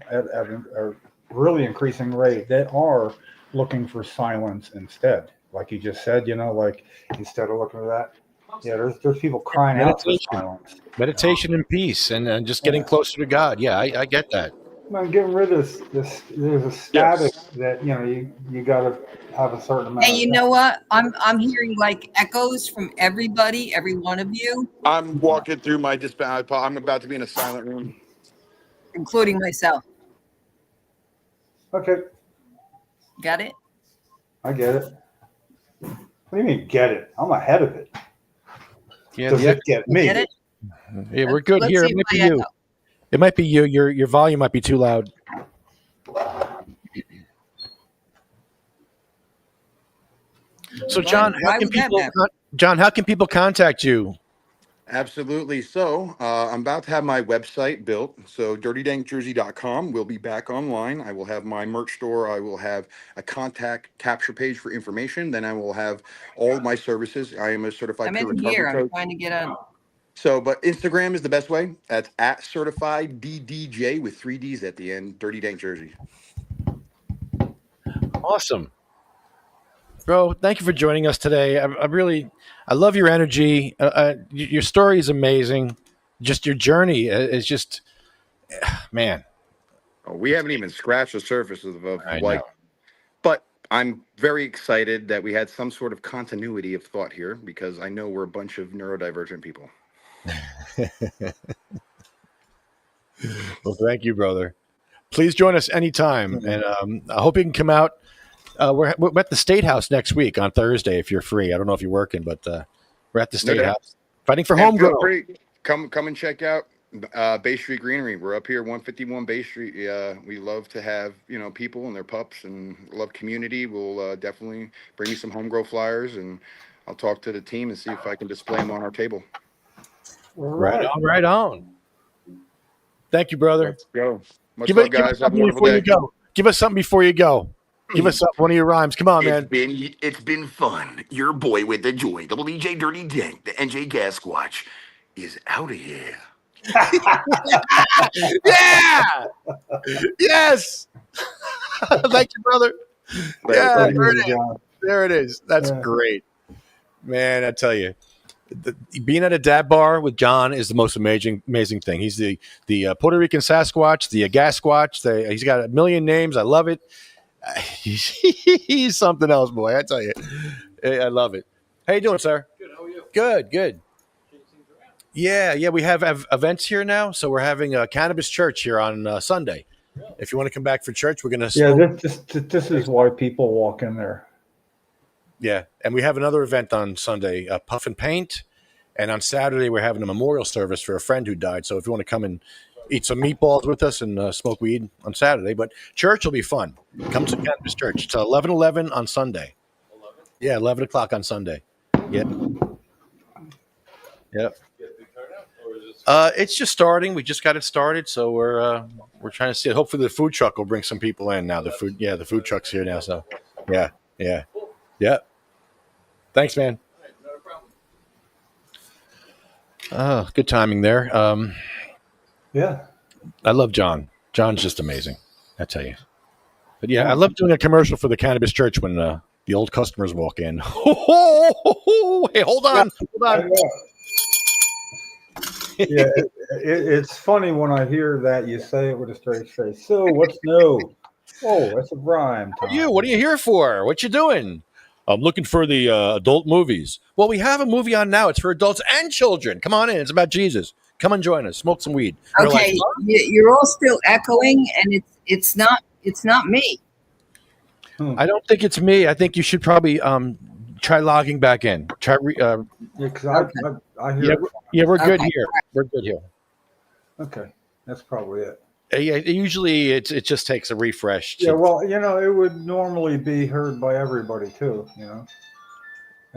at a really increasing rate, that are looking for silence instead. Like you just said, like instead of looking for that, yeah, there's people crying out for Meditation, silence. meditation and peace, and just getting Yeah. closer to God. Yeah, I get that. Man, getting rid of this. There's a static Yes. that you got to have a certain amount And of you know what? I'm hearing like echoes from everybody, every one of you, I'm walking through my dispatch. I'm about to be in a silent room. including myself. Okay, Got it? I get it. What do you mean get it? I'm ahead of it. Yeah, Does it get me? Get it? yeah, we're good Let's here. see It might if be I you. echo. It might be you. Your volume might be too loud. So, John, Why how can would that people? matter? John, how can people contact you? Absolutely. So I'm about to have my website built. So dirtydankjersey.com will be back online. I will have my merch store. I will have a contact capture page for information. Then I will have all of my services. I am a certified I'm peer in here. recovery I'm coach. trying to get on. So, but Instagram is the best way. That's at certified DDJ with 3 Ds at the end, Dirty Dank Jersey. Awesome, bro. Thank you for joining us today. I love your energy. Your story is amazing. Just your journey is just, man. Oh, we haven't even scratched the surface of I like, know. but I'm very excited that we had some sort of continuity of thought here because I know we're a bunch of neurodivergent people. Well, thank you, brother. Please join us anytime, and I hope you can come out. We're at the State House next week on Thursday if you're free. I don't know if you're working, but we're at the State doubt. House fighting for And home feel grow. free, come and check out Bay Street Greenery. We're up here, 151 Bay Street. We love to have people and their pups, and love community. We'll definitely bring you some home grow flyers, and I'll talk to the team and see if I can display them on our table. Right on, right on. Thank you, brother. Let's go. Much Give love, us guys. Have a something wonderful before you day. go. Give us something before you go. Give us one of your rhymes. Come on, man. It's been fun. Your boy with the joy, Double DJ Dirty Dank, the NJ Gasquatch, is out of here. Yeah. Yes. Thank you, brother. Yeah, Thank there you, it is. John. There it is. That's Yeah. great, man. I tell you, being at a dab bar with John is the most amazing thing. He's the Puerto Rican Sasquatch, the Gasquatch. He's got a million names. I love it. He's something else, boy. I tell you, I love it. How you doing, sir? Good. How are you? Good. Yeah. We have events here now, so we're having a cannabis church here on Sunday. If you want to come back for church, we're gonna. Yeah, Smoke. this is why people walk in there. Yeah, and we have another event on Sunday, Puff and Paint, and on Saturday we're having a memorial service for a friend who died. So if you want to come and eat some meatballs with us and smoke weed on Saturday, but church will be fun. Come to Cannabis Church. It's 11:11 on Sunday. Yeah, 11 o'clock on Sunday. Yeah. Yep. It's just starting. We just got it started, so we're trying to see it. Hopefully, the food truck will bring some people in now. The food truck's here now. So, yeah. Thanks, man. Good timing there. Yeah. I love John. John's just amazing. I tell you. But yeah, I love doing a commercial for the Cannabis Church when the old customers walk in. Hey, hold on. Yeah, it's funny when I hear that you say it with a straight face. So what's new? Oh, that's a rhyme. Tom. What are you here for? What you doing? I'm looking for the adult movies. Well, we have a movie on now. It's for adults and children. Come on in. It's about Jesus. Come and join us. Smoke some weed. We're Okay, you're all still echoing, and it's not me. I don't think it's me. I think you should probably try logging back in. Try. Yeah, because I hear. Yeah, we're good Okay. here. We're good here. Okay, that's probably it. Yeah, usually it just takes a refresh. Yeah, well, it would normally be heard by everybody too.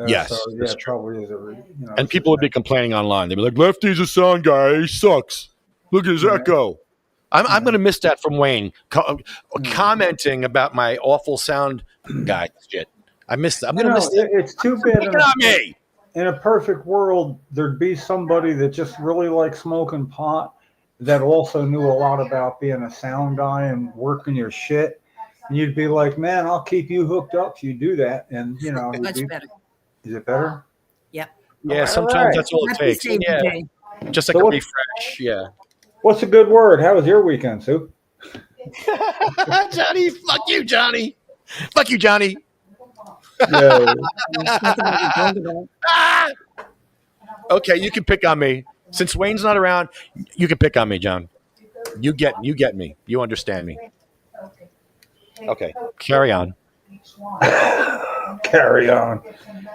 Yes, So, yeah, that's it probably is a. And people would be complaining online. They'd be like, "Lefty's a sound guy. He sucks. Look at his echo." I'm going to miss that from Wayne commenting about my awful sound guy shit. I missed that. I'm going to miss that. It's too bad. Pick on me. In a perfect world, there'd be somebody that just really liked smoking pot that also knew a lot about being a sound guy and working your shit. And you'd be like, man, I'll keep you hooked up if you do that. And, Much better. Is it better? Yep. Yeah, sometimes that's all it Happy takes. saving Yeah, day. just like So a what- refresh. Yeah. What's a good word? How was your weekend, Sue? Johnny, fuck you, Johnny. Fuck you, Johnny. Yeah. Ah! Okay, you can pick on me. Since Wayne's not around, you can pick on me, John. You get me. You understand me. Okay, carry on. Carry on.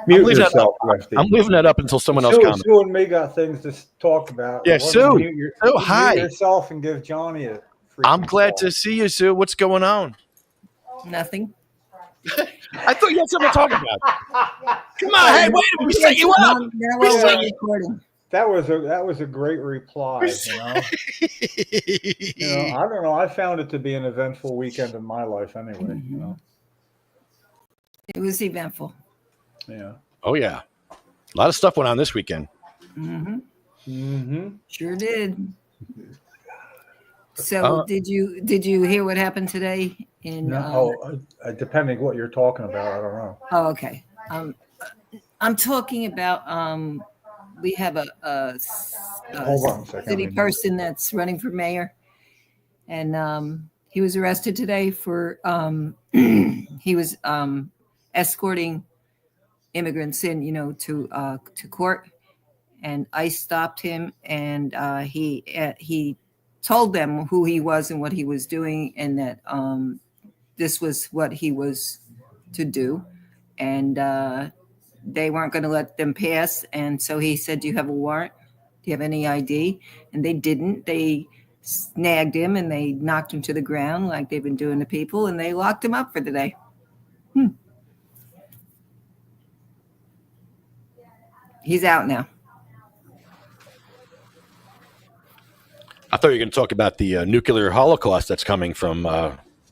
Mute leaving that yourself, Lefty. I'm leaving that up until someone else Sue, comments. Sue and me got things to talk about. Yeah, Why don't Sue. you mute Sue, hi. Mute yourself and give Johnny a free I'm glad call. to see you, Sue. What's going on? Nothing. I thought you had something to talk about. Come on, hey, wait a minute. We set you up. Now we're recording. That was a great reply. I don't know. I found it to be an eventful weekend in my life, anyway. It was eventful. Yeah. Oh, yeah. A lot of stuff went on this weekend. Sure did. So did you hear what happened today? Depending what you're talking about, I don't know. Oh, okay. I'm talking about we have a Hold on a second. city person that's running for mayor, and he was arrested today for he was escorting immigrants in, to court, and ICE stopped him, and he told them who he was and what he was doing, and that this was what he was to do, and they weren't going to let them pass. And so he said, "Do you have a warrant? Do you have any ID?" And they didn't. They snagged him and they knocked him to the ground like they've been doing to people, and they locked him up for the day. He's out now. I thought you were going to talk about the nuclear holocaust that's coming from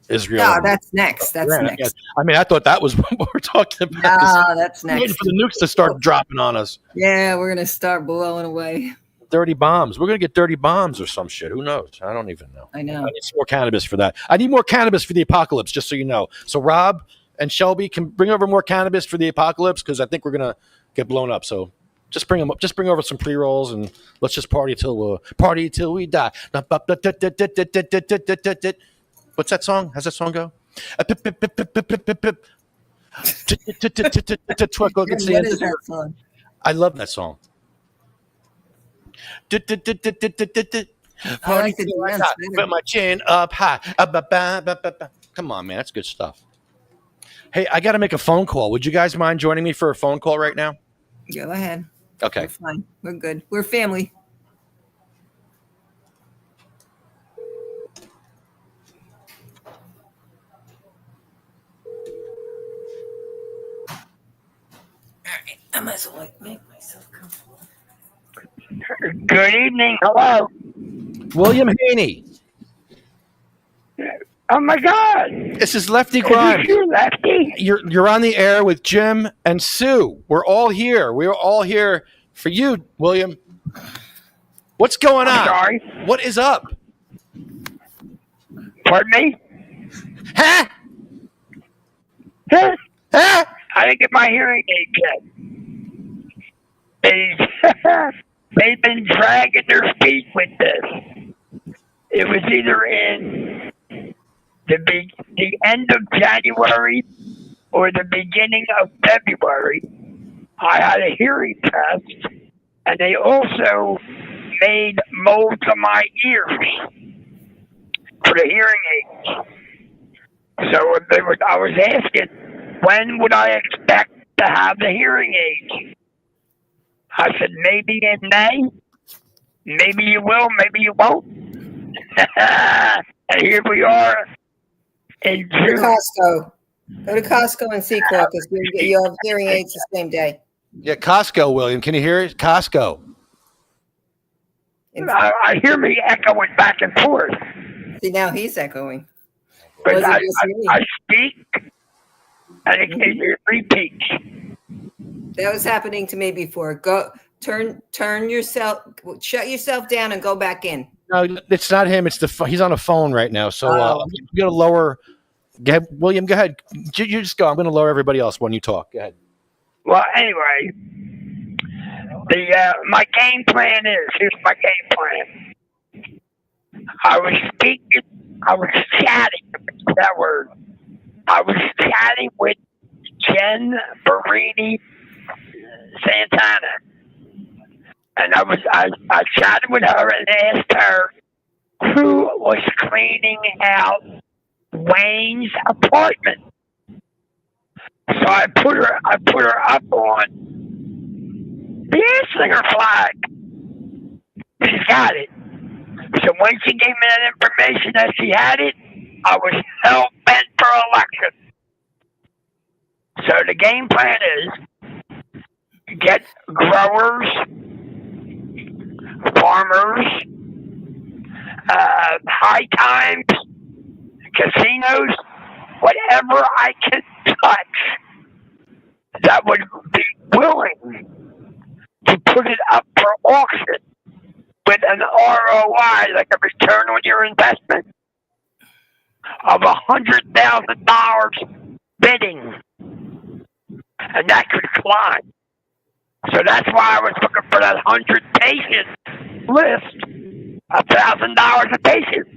Israel. No, that's next. That's Iran. next. I mean, I thought that was what we're talking about. 'Cause No, that's I'm waiting next. for the nukes to start dropping on us. Yeah, we're gonna start blowing away. Dirty bombs. We're going to get dirty bombs or some shit. Who knows? I don't even know. I know. I need some more cannabis for that. I need more cannabis for the apocalypse, just so you know. So Rob and Shelby can bring over more cannabis for the apocalypse, because I think we're going to get blown up. So just bring them up. Just bring over some pre-rolls and let's just party till we die. What's that song? How's that song go? Twinkle against the What end is of the that song? I love that song. I like the dance Put better. my chin up high. Come on, man. That's good stuff. Hey, I got to make a phone call. Would you guys mind joining me for a phone call right now? Go ahead. Okay. We're fine. We're good. We're family. All right. I might as well make myself comfortable. Good evening. Hello. William Haney. Oh my God. This is Lefty Is Grimes. this you, Lefty? You're on the air with Jim and Sue. We're all here. We're all here for you, William. What's going on? Sorry. What is up? Pardon me? Huh? Huh? Huh? I didn't get my hearing aid yet. They've been dragging their feet with this. It was either in the end of January or the beginning of February. I had a hearing test, and they also made molds of my ears for the hearing aids. So I was asking, when would I expect to have the hearing aids? I said, maybe in May. Maybe you will, maybe you won't. And here we are in Go to June. Costco. Go to Costco and see because you have hearing aids the same day. Yeah, Costco, William. Can you hear it? Costco. I hear me echoing back and forth. See, now he's echoing. But Was it just me? I speak, and it repeats. That was happening to me before. Go turn yourself, shut yourself down, and go back in. No, it's not him. It's he's on a phone right now. So I'm going to lower. William, go ahead. You just go. I'm going to lower everybody else when you talk. Go ahead. Well, anyway, my game plan here's my game plan. I was chatting, that word. I was chatting with Jen Barini Santana. And I chatted with her and asked her who was cleaning out Wayne's apartment. So I put her up on the Anslinger flag. She got it. So when she gave me that information that she had it, I was hell bent for election. So the game plan is get growers, farmers, high times, casinos, whatever I can touch that would be willing to put it up for auction with an ROI, like a return on your investment, of $100,000 bidding. And that could climb. So that's why I was looking for that 100-patient list, $1,000 a patient.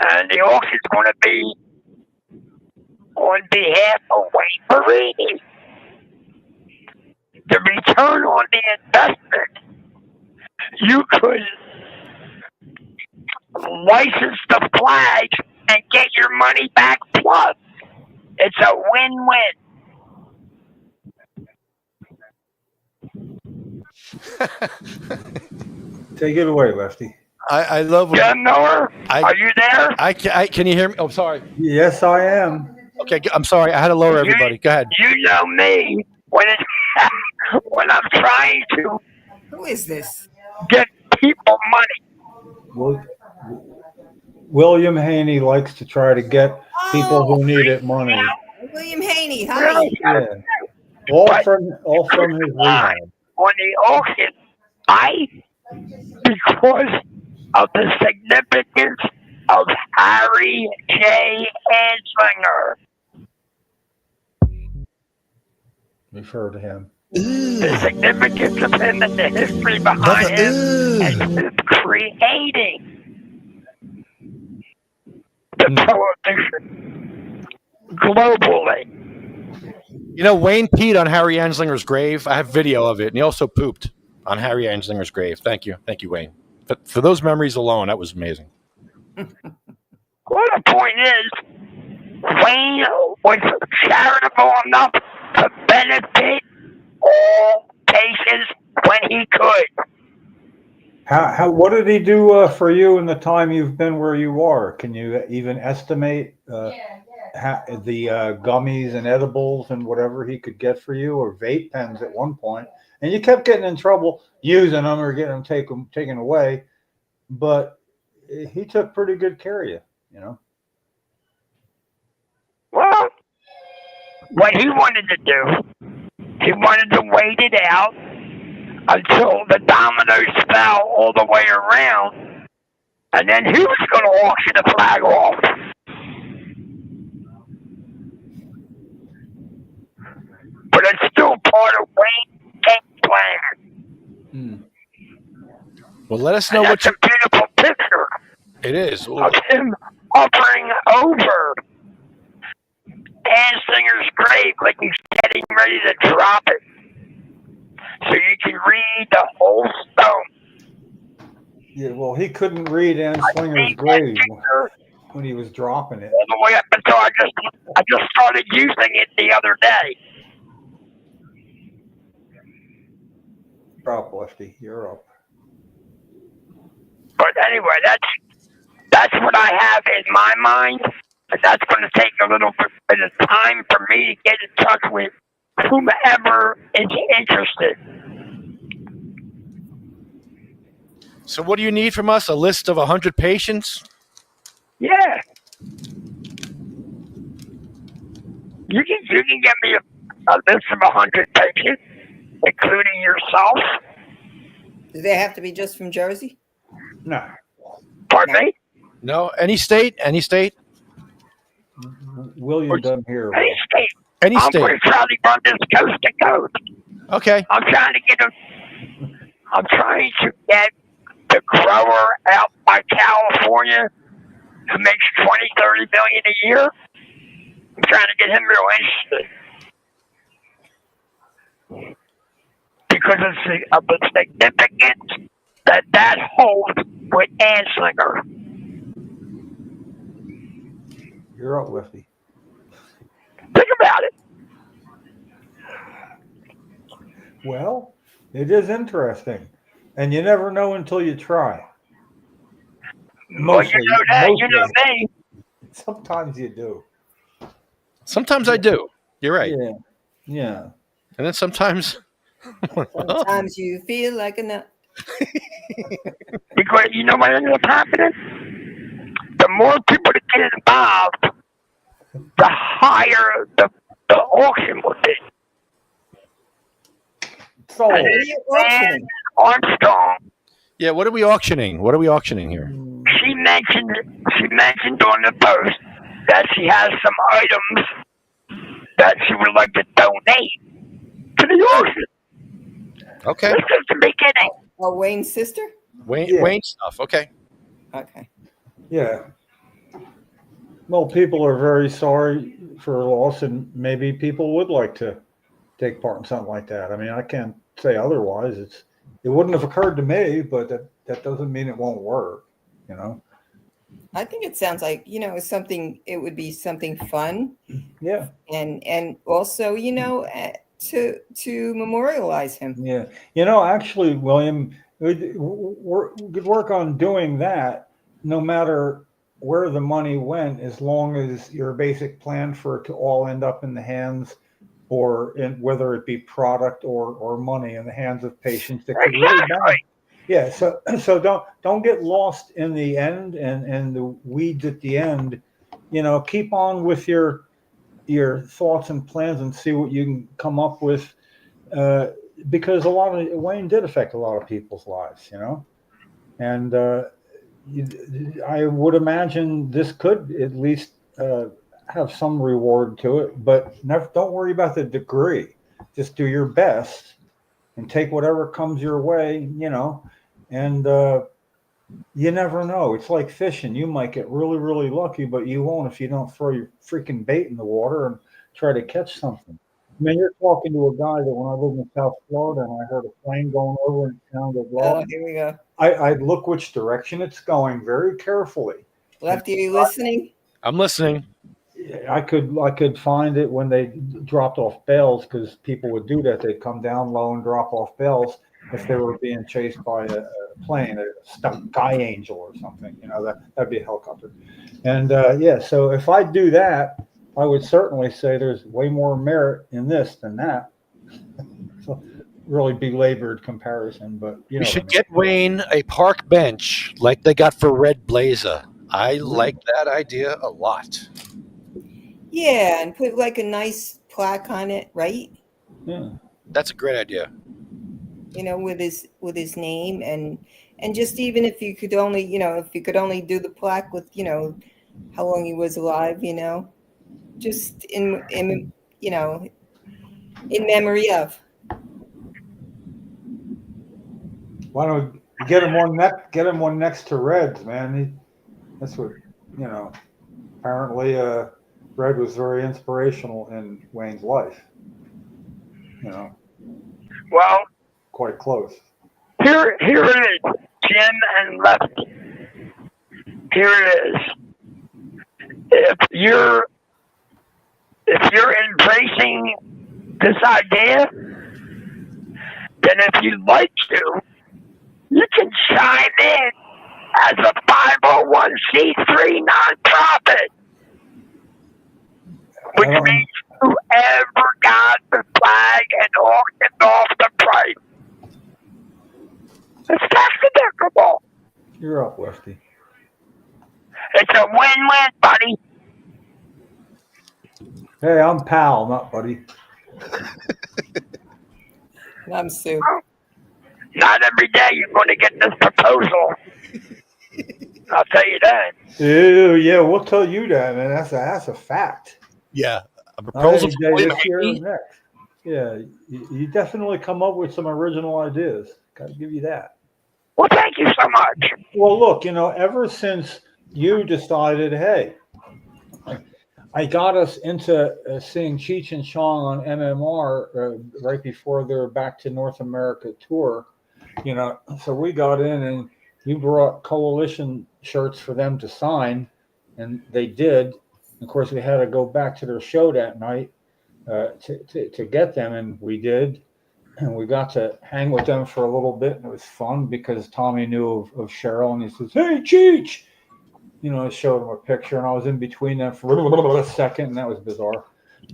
And the auction's going to be on behalf of Wayne Barini. The return on the investment, you could license the flags and get your money back plus. It's a win-win. Take it away, Lefty. I love. Jen Miller, are you there? I can you hear me? Oh, sorry. Yes, I am. Okay, I'm sorry. I had to lower everybody. Go ahead. You know me when when I'm trying to Who is this? get people money. William Haney likes to try to get people who need it money. William Haney. Hi. Yeah. All from his rehab. On the auction, because of the significance of Harry J. Anslinger. Refer to him. The significance of him and the history behind him and his creating the prohibition globally. You know, Wayne peed on Harry Anslinger's grave. I have video of it, and he also pooped. on Harry Anslinger's grave. Thank you, Wayne. But for those memories alone, that was amazing. Well, the point is, Wayne was charitable enough to benefit all patients when he could. What did he do for you in the time you've been where you are? Can you even estimate the gummies and edibles and whatever he could get for you, or vape pens at one point? And you kept getting in trouble using them or getting them taken away, but he took pretty good care of you, you know. Well, what he wanted to do, he wanted to wait it out until the dominoes fell all the way around, and then he was going to auction the flag off. But it's still part of Wayne's game plan. Well, let us know And what that's a beautiful picture it is. of him hovering over Anslinger's grave like he's getting ready to drop it. So you can read the whole stone. Yeah, well, he couldn't read Anslinger's grave when he was dropping it. All the way up until I just started using it the other day. You're up, Lefty. You're up. But anyway, that's what I have in my mind. But that's going to take a little bit of time for me to get in touch with whomever is interested. So what do you need from us? A list of 100 patients? Yeah. You can get me a list of 100 patients, including yourself. Do they have to be just from Jersey? No. Pardon me? No, any state? William doesn't hear. Any state. Any I'm state. going to try to run this coast to coast. Okay. I'm trying to get the grower out by California who makes 20, 30 million a year. I'm trying to get him real interested. Because of the significance that holds with Anslinger. You're up, Lefty. Think about it. Well, it is interesting, and you never know until you try. Mostly, well, you know me. Sometimes you do. Sometimes I do. You're right. Yeah. And then sometimes. Sometimes you feel like a nut. Because you know what ends up happening? The more people that get involved, the higher the auction will be. So, What are you auctioning? Armstrong, Yeah, what are we auctioning? Here? she mentioned on the post that she has some items that she would like to donate to the auction. Okay. This is the beginning. Oh, Wayne's sister? Wayne stuff. Okay. Okay. yeah. Well, people are very sorry for loss, and maybe people would like to take part in something like that. I mean, I can't say otherwise. It wouldn't have occurred to me, but that doesn't mean it won't work, you know? I think it sounds like, it would be something fun. Yeah. And also, to memorialize him. Yeah. Actually, William, we could work on doing that no matter where the money went, as long as your basic plan for it to all end up in the hands, or whether it be product or money in the hands of patients that could really benefit. Yeah. So don't get lost in the end and the weeds at the end. Keep on with your thoughts and plans and see what you can come up with, because Wayne did affect a lot of people's lives, and I would imagine this could at least have some reward to it, but don't worry about the degree. Just do your best and take whatever comes your way, and you never know. It's like fishing. You might get really, really lucky, but you won't if you don't throw your freaking bait in the water and try to catch something. mean, you're talking to a guy that when I lived in South Florida and I heard a plane going over and it sounded low, Oh, here we go. I'd look which direction it's going very carefully. Lefty, are you listening? I'm listening. I could find it when they dropped off bales because people would do that. They'd come down low and drop off bales if they were being chased by a plane, a sky angel or something. You know, that'd be a helicopter. And yeah, so if I do that, I would certainly say there's way more merit in this than that. So really belabored comparison, but you know, We should get Wayne a park bench like they got for Red Blazer. I like that idea a lot. Yeah, and put like a nice plaque on it, right? yeah. That's a great idea. You know, with his name and just even if you could only, you know, if you could only do the plaque with, you know, how long he was alive, you know, just in you know, in memory of. Why don't we get him one next to Red's, man? That's what, you know. Apparently, Red was very inspirational in Wayne's life. You know, Well, quite close. here it is, Jim and Lefty. Here it is. If you're embracing this idea, then if you'd like to, you can chime in as a 501c3 nonprofit, which means whoever got the flag and auctioned off the price. It's tax deductible. You're up, Lefty. It's a win-win, buddy. Hey, I'm pal, not buddy. And I'm Sue. Not every day you're going to get this proposal. I'll tell you that. Ew, yeah, we'll tell you that, man. That's a fact. Yeah, a Not proposal any for day William this year or Hackney? next. Yeah, you definitely come up with some original ideas. Got to give you that. Well, thank you so much. Well, look, you know, ever since you decided, hey, I got us into seeing Cheech and Chong on MMR right before their Back to North America tour, you know, so we got in and you brought coalition shirts for them to sign, and they did. Of course, we had to go back to their show that night to get them, and we did. And we got to hang with them for a little bit, and it was fun because Tommy knew of Cheryl, and he says, "Hey, Cheech," you know. I showed him a picture, and I was in between them for a second, and that was bizarre.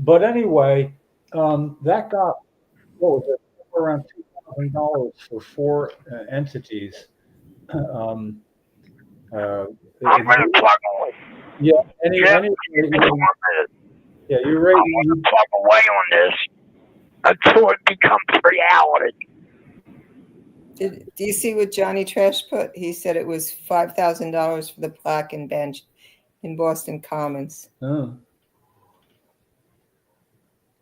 But anyway, that got what was it, around $2,000 for 4 entities. I'm going to plug away. Yeah, Yeah, yeah, you're I'm right. going to plug away on this until it becomes reality. Do you see what Johnny Trash put? He said it was $5,000 for the plaque and bench in Boston Commons. Oh.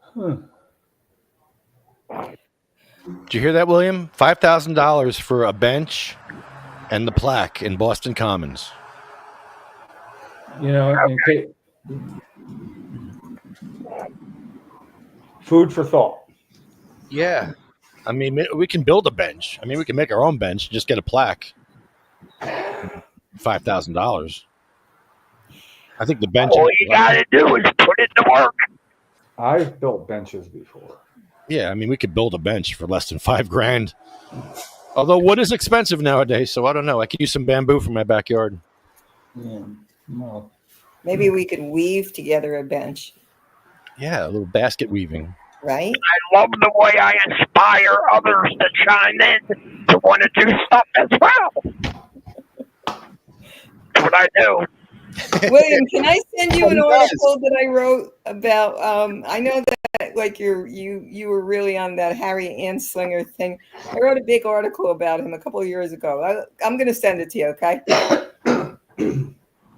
Huh. Did you hear that, William? $5,000 for a bench and the plaque in Boston Commons. You know, food for thought. Yeah. I mean, we can build a bench. I mean, we can make our own bench and just get a plaque. $5,000. I think the bench. All you got to do is put it to work. I've built benches before. Yeah, I mean, we could build a bench for less than $5,000. Although wood is expensive nowadays, so I don't know. I could use some bamboo from my backyard. Yeah, no. Maybe we could weave together a bench, Yeah, a little basket weaving. right? I love the way I inspire others to chime in to want to do stuff as well. That's what I do. William, can I send you an article that I wrote about? I know that like you were really on that Harry Anslinger thing. I wrote a big article about him a couple of years ago. I'm going to send it to you. Okay.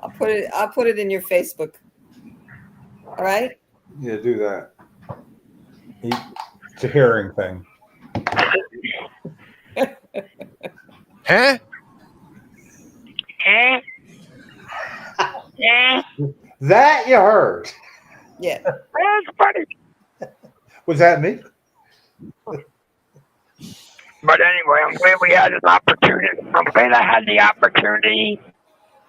I'll put it in your Facebook. All right. Yeah, do that. It's a hearing thing. Huh? Yeah, That you heard. Yeah. that's funny. Was that me? But anyway, I'm glad we had an opportunity. I'm glad I had the opportunity,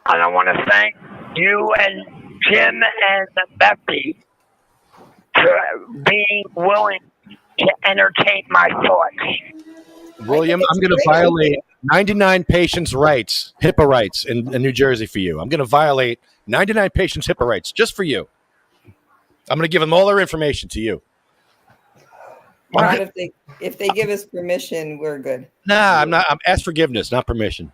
and I want to thank you and Jim and Becky for being willing to entertain my thoughts. William, I'm going to violate 99 patients' rights, HIPAA rights in New Jersey for you. I'm going to violate 99 patients' HIPAA rights just for you. I'm going to give them all their information to you. Not if they give us permission, we're good. Nah, I'm not. I'm ask forgiveness, not permission.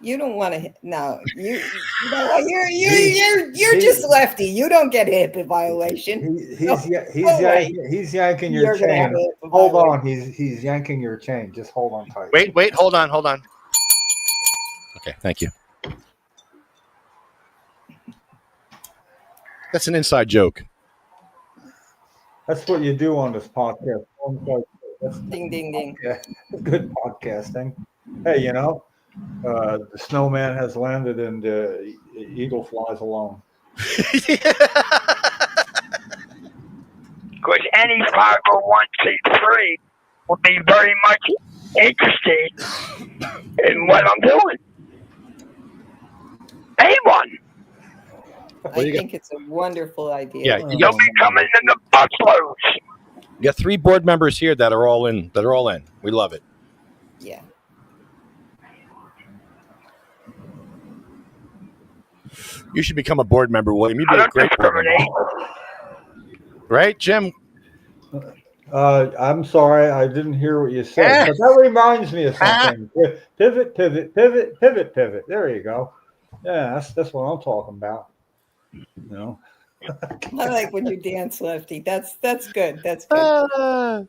You don't want to. No, you're just lefty. You don't get HIPAA violation. He's yanking your chain. Hold on, he's yanking your chain. Just hold on tight. Wait, hold on. Okay, thank you. That's an inside joke. That's what you do on this podcast. That's Ding, ding, ding. good podcasting. Hey, the snowman has landed and the eagle flies alone. Because any 501c3 will be very much interested in what I'm doing. Anyone. I think it's a wonderful idea. Yeah, You'll be coming in the busloads. You got 3 board members here that are all in. We love it. Yeah. You should become a board member, William. You'd I be a don't great board member. discriminate. Right, Jim? I'm sorry, I didn't hear what you said, but that reminds me of something. Pivot. There you go. Yeah, that's what I'm talking about. I like when you dance, Lefty. That's good. That's good.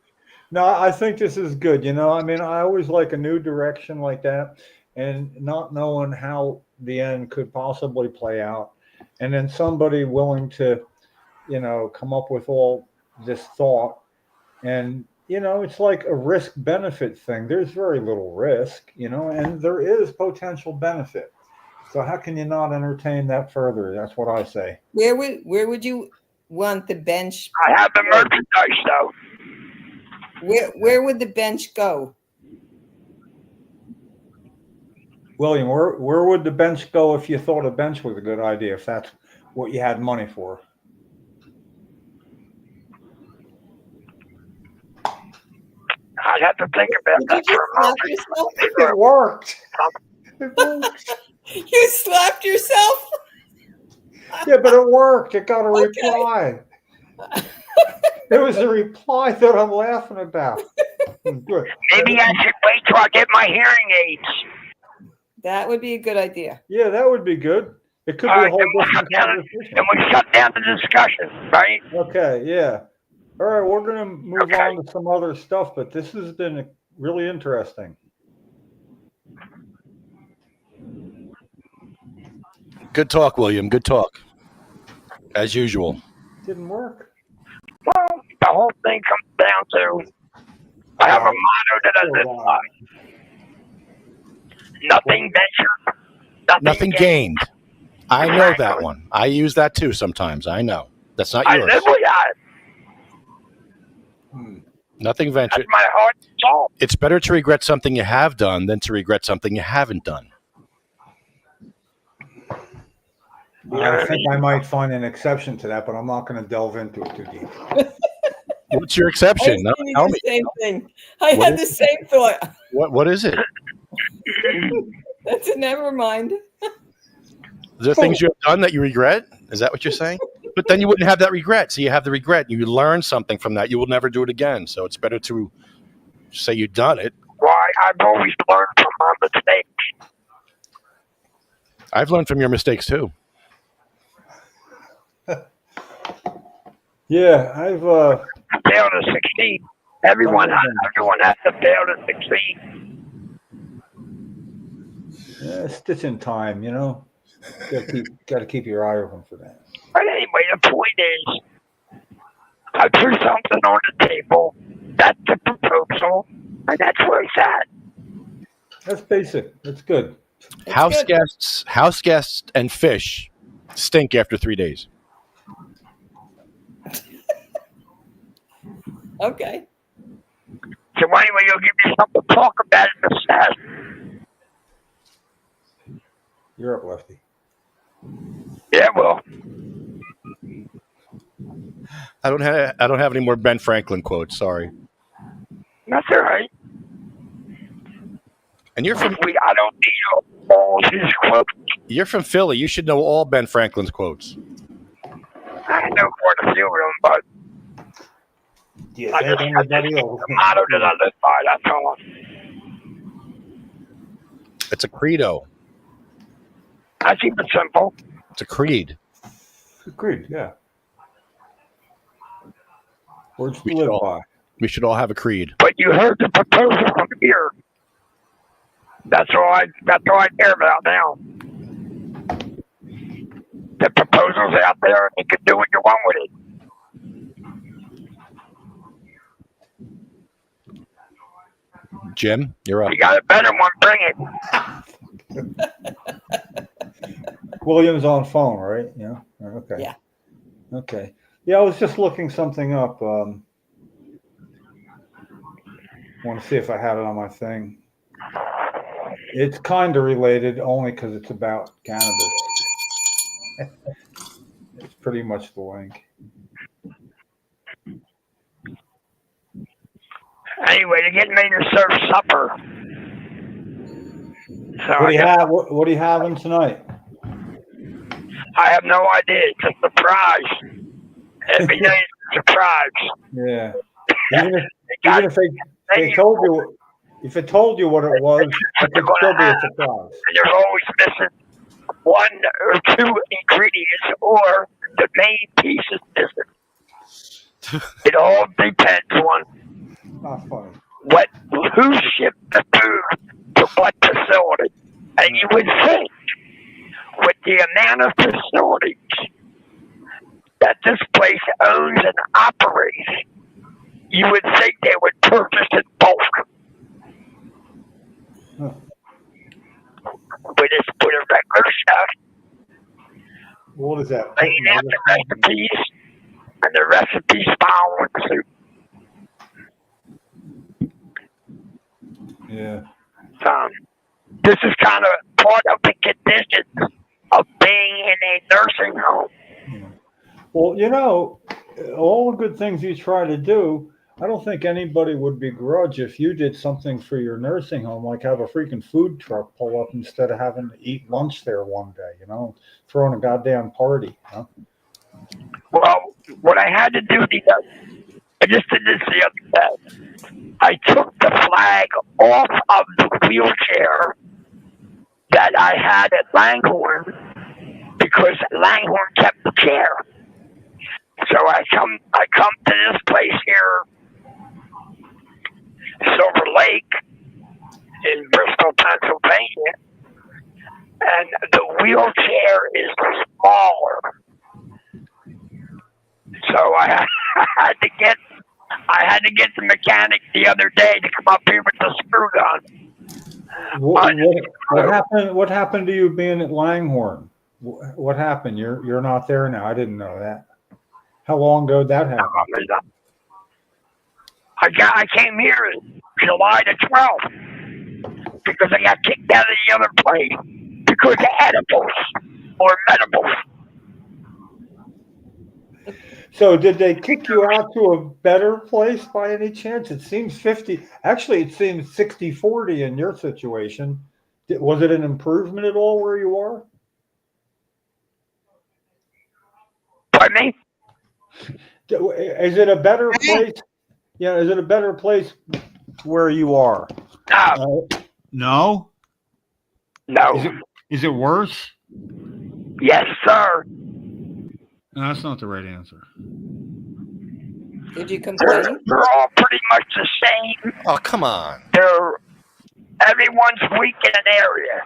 No, I think this is good. I always like a new direction like that, and not knowing how the end could possibly play out, and then somebody willing to, come up with all this thought, and it's like a risk benefit thing. There's very little risk, and there is potential benefit. So how can you not entertain that further? That's what I say. Where would you want the bench? I have the merchandise, though. Where would the bench go? William, where would the bench go if you thought a bench was a good idea, if that's what you had money for? I'd have to think about Did that you for a slap moment. yourself? It worked. It worked. You slapped yourself? Yeah, but it worked. It got a Okay. reply. It was a reply that I'm laughing about. Good. Maybe I should wait till I get my hearing aids. That would be a good idea. Yeah, that would be good. It could All be a right, whole then we'll different shut down- conversation. And we shut down the discussion, right? Okay, yeah. All right, we're going to move on to some other stuff, but this has been really interesting. Good talk, William. Good talk. As usual. Didn't work. Well, the whole thing comes down to I have a motto that I live by. Nothing ventured, Nothing gained. I know that one. I use that too sometimes. I know. That's not I yours. live with that. Nothing That's ventured. my heart and soul. It's better to regret something you have done than to regret something you haven't done. I think I might find an exception to that, but I'm not going to delve into it too deep. What's your I exception? was thinking the same thing. I What had is the same thought. What is it? That's it. Never mind. Is there things you have done that you regret? Is that what you're saying? But then you wouldn't have that regret. So you have the regret. You learn something from that. You will never do it again. So it's better to say you've done it. Why, I've always learned from my mistakes. I've learned from your mistakes too. Yeah, I've Fail to succeed. Everyone has to fail to succeed. stitch in time, Got to keep your eye open for that. But anyway, the point is, I threw something on the table. That's the proposal, and that's where it's at. That's basic. That's good. House guests, and fish stink after 3 days. Okay. So anyway, you'll give me something to talk about in the set. You're up, Lefty. Yeah, well, I don't have any more Ben Franklin quotes. Sorry. that's all right. And you're from I don't need all his quotes. Philly. You should know all Ben Franklin's quotes. I know quite a few of them, but Do you I think just anybody the will? motto that I live by. That's all. It's a credo. I keep it simple. It's a creed. Agreed. Yeah. Words to We should live all- by. We should all have a creed. But you heard the proposal from here. That's all I care about now. The proposal's out there, and you can do what you want with it. Jim, you're up. You got a better one, bring it. William's on phone, right? Yeah. Okay. Yeah. Okay. Yeah, I was just looking something up. Want to see if I had it on my thing. It's kind of related, only because it's about cannabis. It's pretty much the link. Anyway, they're getting ready to serve supper. So What do you have? What are you having tonight? I have no idea. It's a surprise. Every day is a surprise. Yeah. Even if they told you, if it told you what it was, it could still be a surprise. They're always missing one or two ingredients, or the main piece is missing. It all depends on Not funny. who shipped the food to what facility. And you would think, with the amount of facilities that this place owns and operates, you would think they would purchase in bulk. Huh. With a regular chef, What is that? laying out the recipes, and the recipes following suit. Yeah. This is kind of part of the conditions of being in a nursing home. Well, you know, all the good things you try to do, I don't think anybody would begrudge if you did something for your nursing home, like have a freaking food truck pull up instead of having to eat lunch there one day, you know, throwing a goddamn party. Huh? Well, what I had to do, I just did this the other day. I took the flag off of the wheelchair that I had at Langhorne because Langhorne kept the chair. So I come to this place here, Silver Lake, in Bristol, Pennsylvania, and the wheelchair is smaller. So I had to get the mechanic the other day to come up here with the screw gun. What happened to you being at Langhorne? What happened? You're not there now. I didn't know that. How long ago did that happen? I came here July the 12th because I got kicked out of the other place because of edibles or medibles. So did they kick you out to a better place by any chance? It seems 50. Actually, it seems 60-40 in your situation. Was it an improvement at all where you are? Pardon me? Is it a better place? Yeah, is it a better place where you are? No. No? No. Is it worse? Yes, sir. No, that's not the right answer. Did you complain? They're all pretty much the same. Oh, come on. Everyone's weak in an area.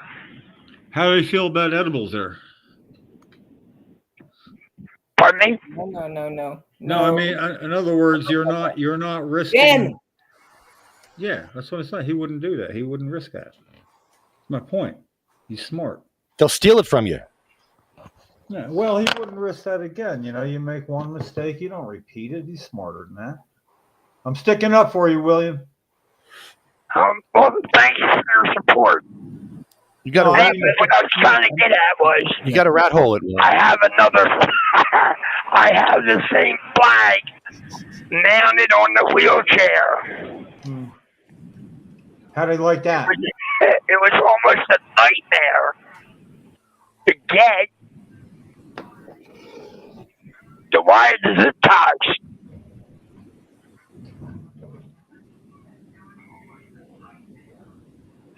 How do you feel about edibles there? Pardon me? No. No, I mean, in other words, you're not risking. Ben! Yeah, that's what I said. He wouldn't do that. He wouldn't risk that. My point. He's smart. They'll steal it from you. Yeah, well, he wouldn't risk that again. You know, you make one mistake, you don't repeat it. He's smarter than that. I'm sticking up for you, William. Well, thank you for your support. You got a No, rat. Anyway, what I was trying to get at was You got a rat hole at Will. I have another. I have the same flag mounted on the wheelchair. How do you like that? It was almost a nightmare to get the wire to the touch.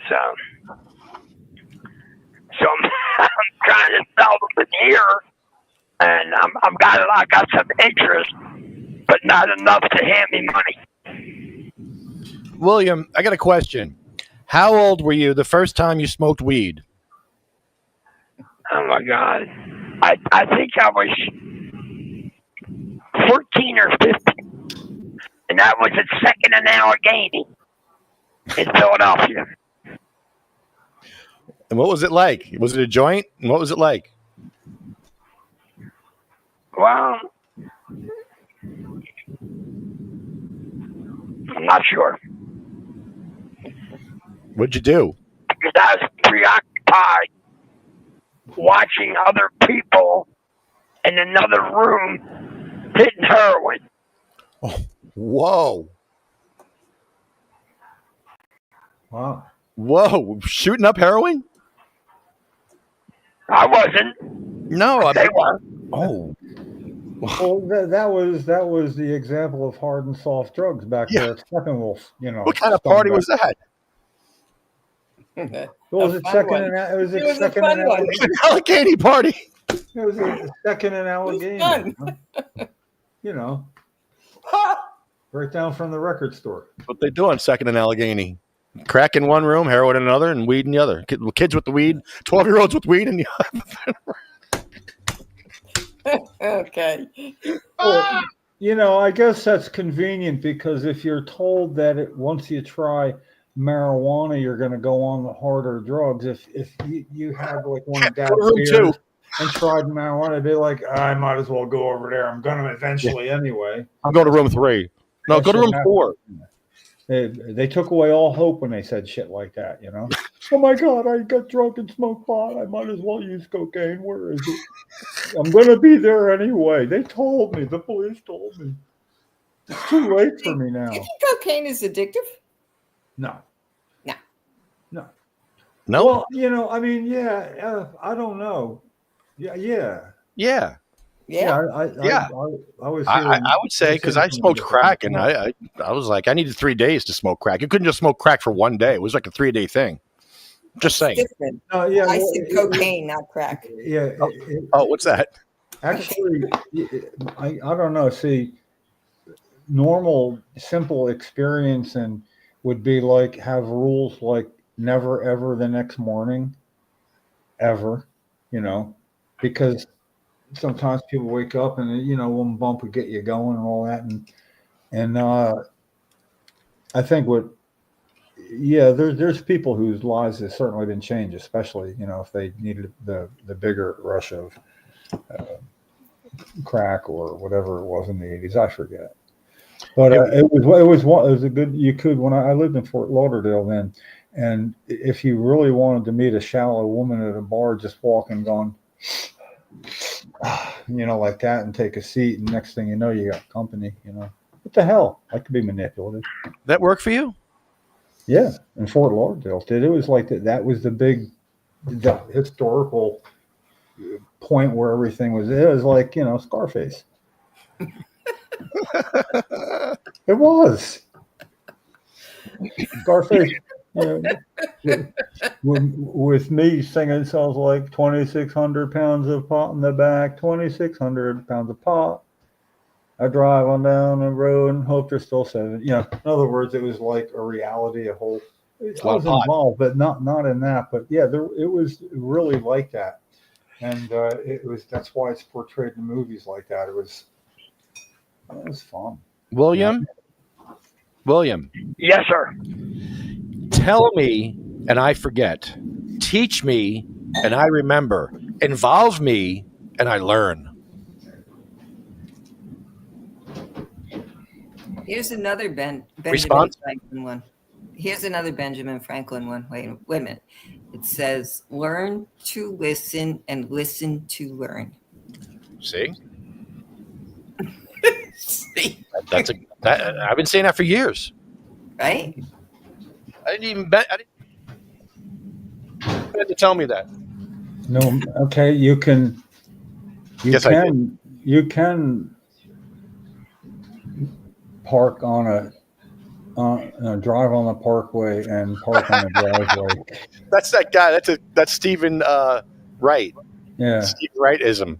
So I'm trying to sell them in here, and I got some interest, but not enough to hand me money. William, I got a question. How old were you the first time you smoked weed? Oh my God, I think I was 14 or 15, and that was at Second and Allegheny in Philadelphia. And what was it like? Was it a joint? And what was it like? Well, I'm not sure. What'd you do? Because I was preoccupied watching other people in another room hitting heroin. Whoa. Wow. Whoa. Shooting up heroin? I wasn't. No. They were. Oh. Well, that was the example of hard and soft drugs back there at Steppenwolf. You know, What kind of party was that? It was a fun second. one. It was It a was a second. fun in one. Allegheny party. It was a second in Allegheny. fun. You know, right down from the record store. What they do on Second and Allegheny. Crack in one room, heroin in another, and weed in the other. Kids with the weed, 12-year-olds with weed in the other. Okay. Well, you know, I guess that's convenient because if you're told that once you try marijuana, you're going to go on the harder drugs. If you had like one of Dad's Room beers two. and tried marijuana, it'd be like, I might as well go over there. I'm going to eventually anyway. I'm going to room 3. No, That go to shit room happened. 4. They took away all hope when they said shit like that, you know? Oh my God, I got drunk and smoked pot. I might as well use cocaine. Where is it? I'm going to be there anyway. They told me. The police told me. It's too late for me now. Do you think cocaine is addictive? No. No? Well, you know, I mean, yeah, I don't know. Yeah. Yeah. I was. I would say, because I smoked crack, and I was like, I needed 3 days to smoke crack. You couldn't just smoke crack for one day. It was like a 3-day thing. Just saying. Different. Yeah, I well, said cocaine, not crack. Yeah. Oh, what's that? Actually, I don't know. See, normal, simple experience and would be like have rules like never ever the next morning, ever, you know, because sometimes people wake up and you know one bump would get you going and all that, and I think there's people whose lives have certainly been changed, especially you know if they needed the bigger rush of crack or whatever it was in the 80s, I forget. But it was a good. You could when I lived in Fort Lauderdale then, and if you really wanted to meet a shallow woman at a bar, just walk and going, you know, like that, and take a seat, and next thing you know, you got company. You know, what the hell? I could be manipulative. That work for you? Yeah, in Fort Lauderdale, did it was like that. That was the historical point where everything was. It was like you know Scarface. It was Scarface. You know, with me singing songs like 2,600 pounds of pot in the back, 2,600 pounds of pot. I drive on down the road and hope there's still 7. You know, in other words, it was like a reality, I was involved, but not in that. But yeah, it was really like that, and that's why it's portrayed in movies like that. It was fun. William? Yes, sir. Tell me and I forget. Teach me and I remember. Involve me and I learn. Here's another Benjamin Response? Franklin one. Here's another Benjamin Franklin one. Wait a minute. It says, learn to listen and listen to learn. See? I've been saying that for years. Right? I didn't even bet. You had to tell me that. No, okay, you can. Yes, I You can park on drive on the parkway and park on the driveway. That's that guy. That's Stephen Wright. Yeah, Steve Wrightism.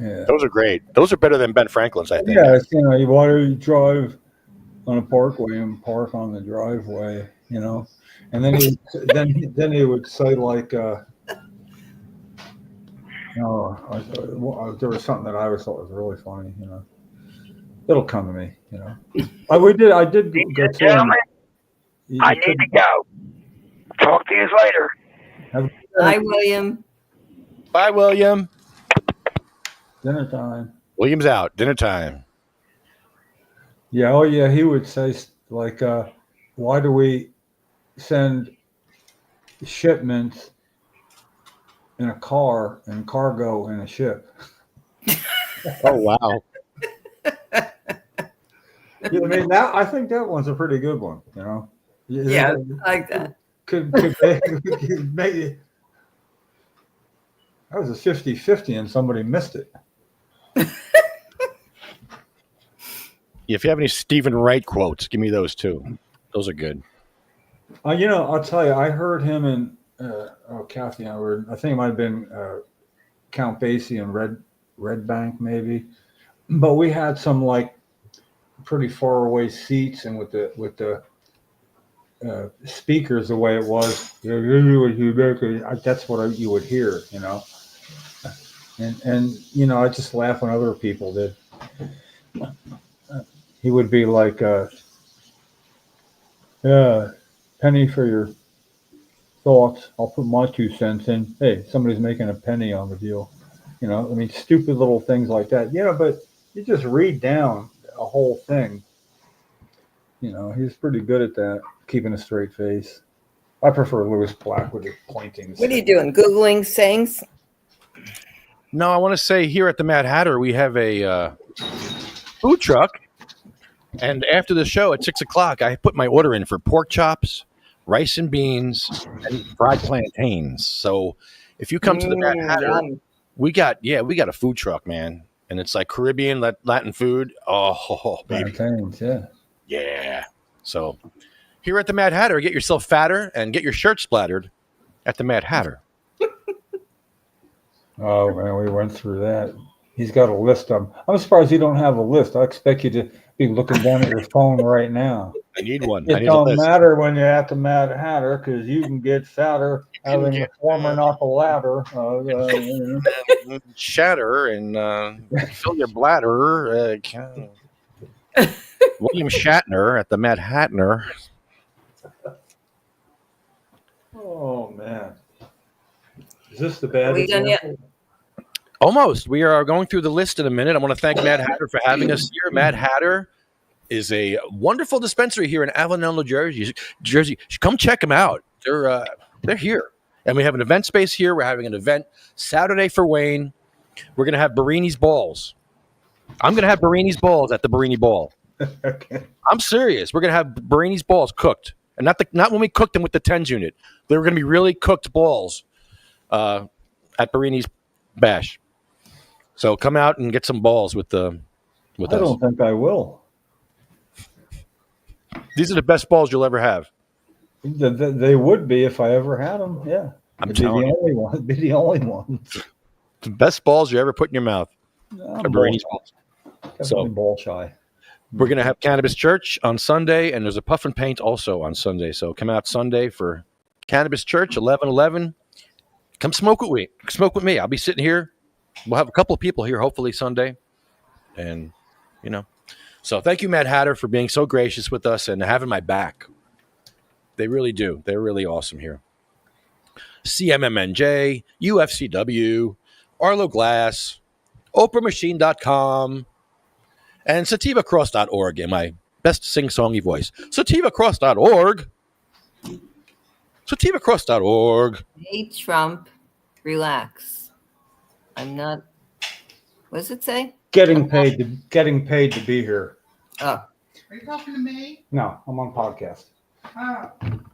yeah. Those are great. Those are better than Ben Franklin's, I think. Yeah, it's, you want to drive on a parkway and park on the driveway, and then he would say like, there was something that I always thought was really funny, It'll come to me, I did go to Gentlemen, I need to go. Talk to you later. Hi, William. Bye, William. Dinner time. William's out. Dinner time. Yeah, oh yeah, he would say like, why do we send shipments in a car and cargo in a ship? Oh wow. Yeah, I mean, I think that one's a pretty good one, Yeah, I like that. Could make it. That was a 50-50 and somebody missed it. If you have any Stephen Wright quotes, give me those too. Those are good. I'll tell you, I heard him and Kathy, I think it might have been Count Basie and Red Bank maybe, but we had some like pretty far away seats, and with the speakers the way it was, that's what you would hear, and I just laugh when other people did. He would be like, penny for your thoughts. I'll put my 2 cents in. Hey, somebody's making a penny on the deal. Stupid little things like that. Yeah, but you just read down a whole thing. He's pretty good at that, keeping a straight face. I prefer Lewis Black with his pointings. What are you doing? Googling sayings? No, I want to say here at the Mad Hatter, we have a food truck. And after the show at 6:00, I put my order in for pork chops, rice and beans, and fried plantains. So if you come to the Mad Hatter, Yum. we got a food truck, man. And it's like Caribbean, Latin food. Oh, baby. Plantains, yeah. Yeah. So here at the Mad Hatter, get yourself fatter and get your shirt splattered at the Mad Hatter. Oh, man, we went through that. He's got a list of them. I'm surprised you don't have a list. I expect you to be looking down at your phone right now. I need one. It don't matter when you're at the Mad Hatter, because you can get fatter having the former, not the latter. Shatter and fill your bladder. William Shatner at the Mad Hatter. Oh, man. Is this the bad Are we done yet? example? Almost. We are going through the list in a minute. I want to thank Mad Hatter for having us here. Mad Hatter is a wonderful dispensary here in Avenel, New Jersey. Come check them out. They're here. And we have an event space here. We're having an event Saturday for Wayne. We're going to have Barini's Balls. I'm going to have Barini's Balls at the Barini Ball. Okay. I'm serious. We're going to have Barini's Balls cooked. And not when we cooked them with the Tens unit. They were going to be really cooked balls at Barini's Bash. So come out and get some balls with us. I don't think I will. These are the best balls you'll ever have. They would be if I ever had them. Yeah, I'm It'd be telling you. Be the only one. The best balls you ever put in your mouth. I'm Are Barini's balls. So ball shy. we're going to have Cannabis Church on Sunday, and there's a Puff and Paint also on Sunday. So come out Sunday for Cannabis Church, 11:11. Come smoke with me. I'll be sitting here. We'll have a couple of people here, hopefully Sunday. And, so thank you, Mad Hatter, for being so gracious with us and having my back. They really do. They're really awesome here. CMMNJ, UFCW, Arlo Glass, OprahMachine.com, and SativaCross.org. And my best sing-songy voice. SativaCross.org. SativaCross.org. Hey, Trump, relax. I'm not. What does it say? Getting paid to be here. Oh, Are you talking to me? No, I'm on podcast. Oh,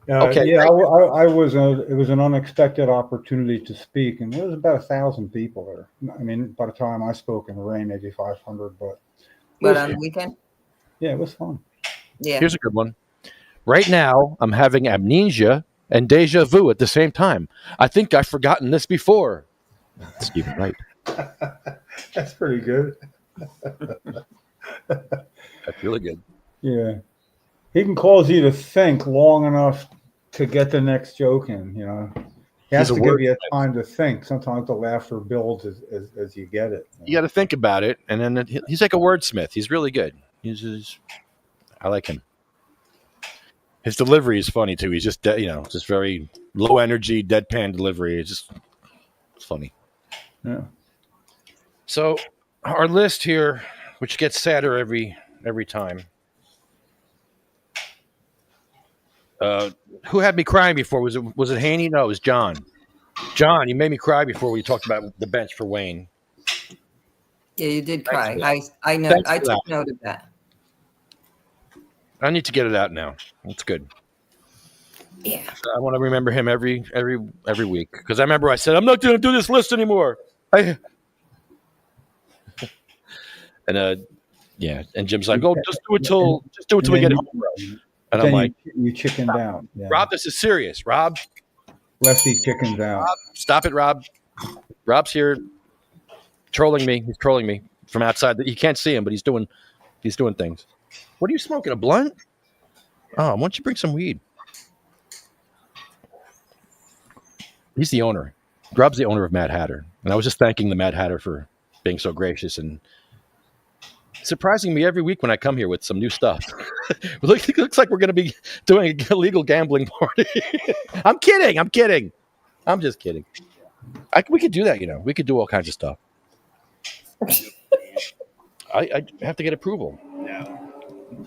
Okay. Yeah, I was. It was an unexpected opportunity to speak, and there was about 1,000 people there. I mean, by the time I spoke in the rain, maybe 500. But but on the weekend? yeah, it was fun. Yeah. Here's a good one. Right now, I'm having amnesia and deja vu at the same time. I think I've forgotten this before. Stephen Wright. That's pretty good. That's really good. Yeah, he can cause you to think long enough to get the next joke in. You know, he has He's a to give you wordsmith. time to think. Sometimes the laughter builds as you get it. You got to think about it, and then he's like a wordsmith. He's really good. I like him. His delivery is funny too. He's just just very low energy, deadpan delivery. It's funny. Yeah. So our list here, which gets sadder every time. Who had me crying before? Was it Haney? No, it was John. John, you made me cry before we talked about the bench for Wayne. Yeah, you did Thanks cry. I know. Thanks I for took that. note of that. I need to get it out now. That's good. Yeah. I want to remember him every week because I remember I said I'm not going to do this list anymore. And Jim's like, "Oh, just do it till we get home, bro." And I'm Then like, you chicken down. Yeah. "Rob, this is serious. Rob, Lefty chicken down. stop it, Rob. Rob's here, trolling me. He's trolling me from outside. You can't see him, but he's doing things. What are you smoking? A blunt? Oh, why don't you bring some weed?" He's the owner. Rob's the owner of Mad Hatter, and I was just thanking the Mad Hatter for being so gracious and surprising me every week when I come here with some new stuff. It looks like we're going to be doing a illegal gambling party. I'm kidding. I'm just kidding. We could do that, We could do all kinds of stuff. I have to get approval. No,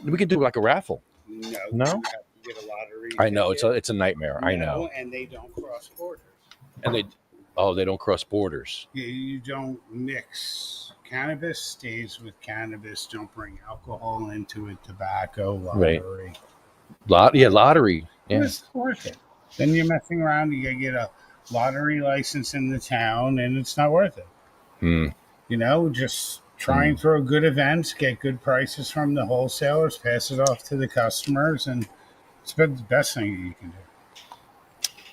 We could do like a raffle. no. No? You have to get a lottery. I know it's a nightmare. I know. No, and they don't cross borders. And they don't cross borders. You don't mix. Cannabis stays with cannabis. Don't bring alcohol into it. Tobacco, lottery. Lottery. Yeah. It's worth it. Then you're messing around. You gotta get a lottery license in the town, and it's not worth it. Just try and throw good events, get good prices from the wholesalers, pass it off to the customers, and it's the best thing you can do.